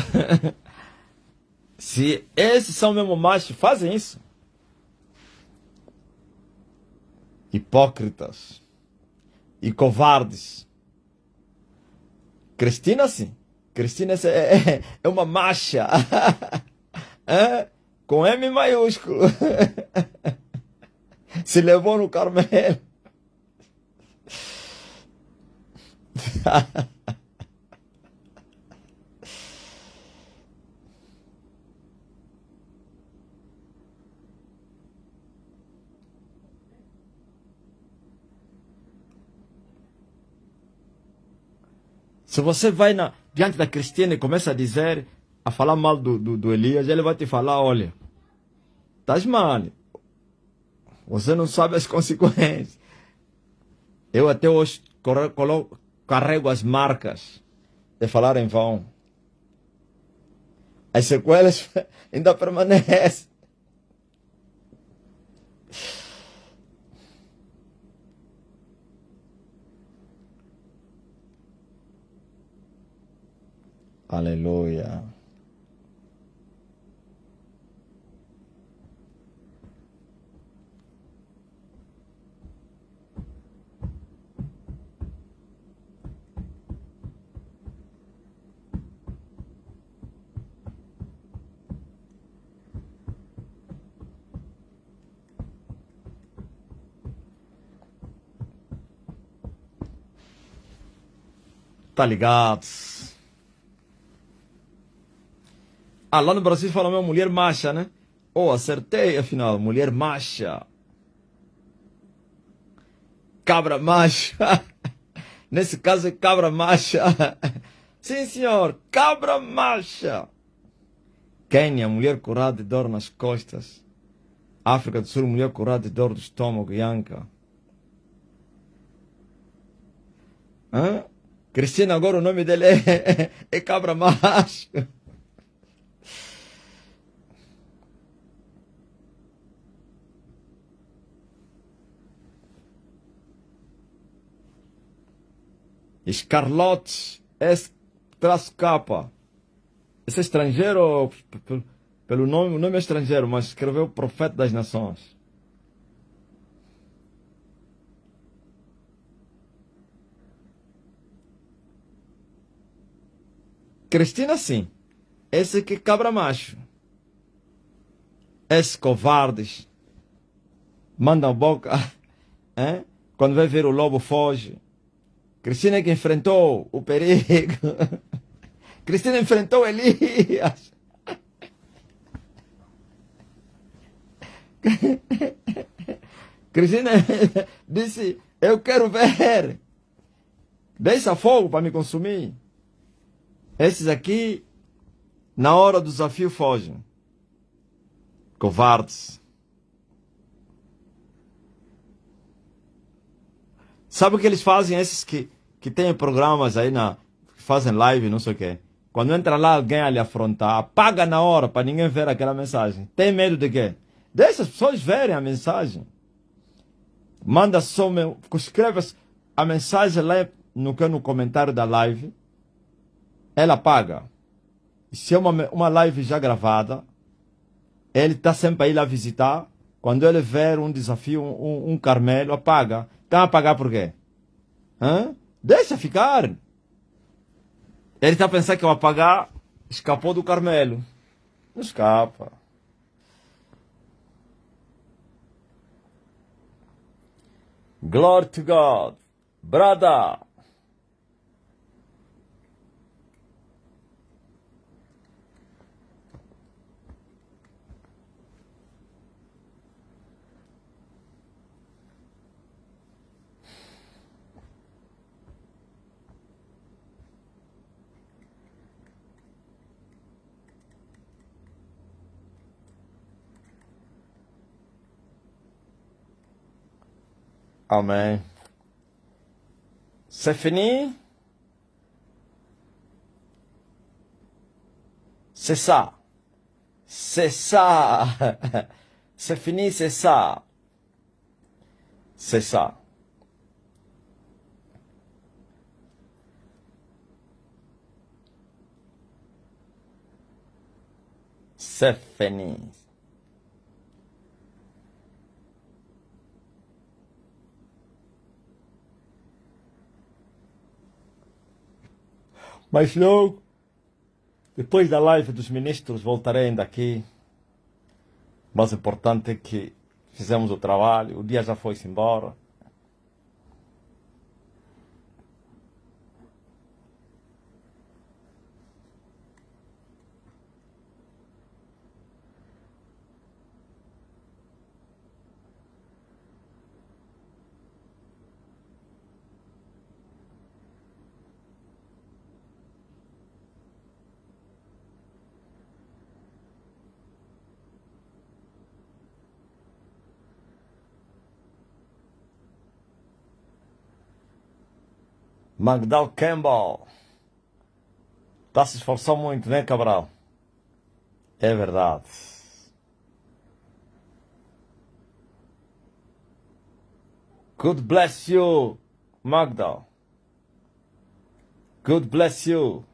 Speaker 1: Se esses são mesmo machos, fazem isso. Hipócritas e covardes. Cristina, sim. Cristina é uma macha. É? Com M maiúsculo. Se levou no Carmelo. Se você vai diante da Cristina e começa a falar mal do Elias, ele vai te falar, olha, estás mal. Você não sabe as consequências. Eu até hoje carrego as marcas de falar em vão. As sequelas ainda permanecem. Aleluia. Tá ligado? Ah, lá no Brasil fala mesmo mulher macha, né? Oh, acertei afinal, mulher macha. Cabra macha. Nesse caso é cabra macha. Sim, senhor, cabra macha. Quênia, mulher curada de dor nas costas. África do Sul, mulher curada de dor do estômago e anca. Hã? Cristina, agora o nome dele é cabra macho. Escarlote, S-K. Esse é estrangeiro, pelo nome, o nome é estrangeiro, mas escreveu Profeta das Nações. Cristina, sim. Esse aqui cabra macho. Esses covardes. Mandam boca. Hein? Quando vai ver o lobo, foge. Cristina é que enfrentou o perigo. Cristina enfrentou Elias. Cristina disse, eu quero ver. Deixa fogo para me consumir. Esses aqui, na hora do desafio, fogem. Covardes. Sabe o que eles fazem, esses que têm programas aí, que fazem live, não sei o quê? Quando entra lá alguém a lhe afrontar, apaga na hora para ninguém ver aquela mensagem. Tem medo de quê? Deixa as pessoas verem a mensagem. Manda só, escreve a mensagem lá no comentário da live. Ela apaga. E se é uma live já gravada, ele está sempre aí lá visitar. Quando ele ver um desafio, um Carmelo, apaga. Tá a apagar por quê? Hã? Deixa ficar. Ele está pensando que eu apagar, escapou do Carmelo. Não escapa. Glory to God. Brother. Amém. C'est fini? C'est ça. C'est ça. C'est fini, c'est ça. C'est ça. Stephanie. Mas logo, depois da live dos ministros, voltarei ainda aqui. Mas o importante é que fizemos o trabalho, o dia já foi-se embora. Magdal Campbell. Está se esforçando muito, né, Cabral? É verdade. God bless you, Magda. God bless you.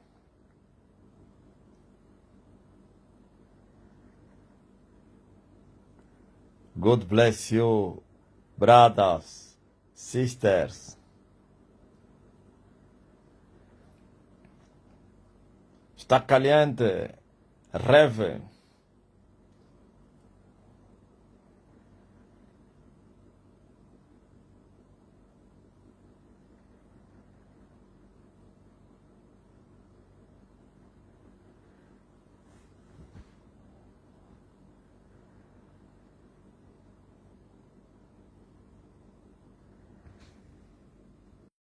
Speaker 1: God bless you, brothers, sisters. Está caliente. Reve.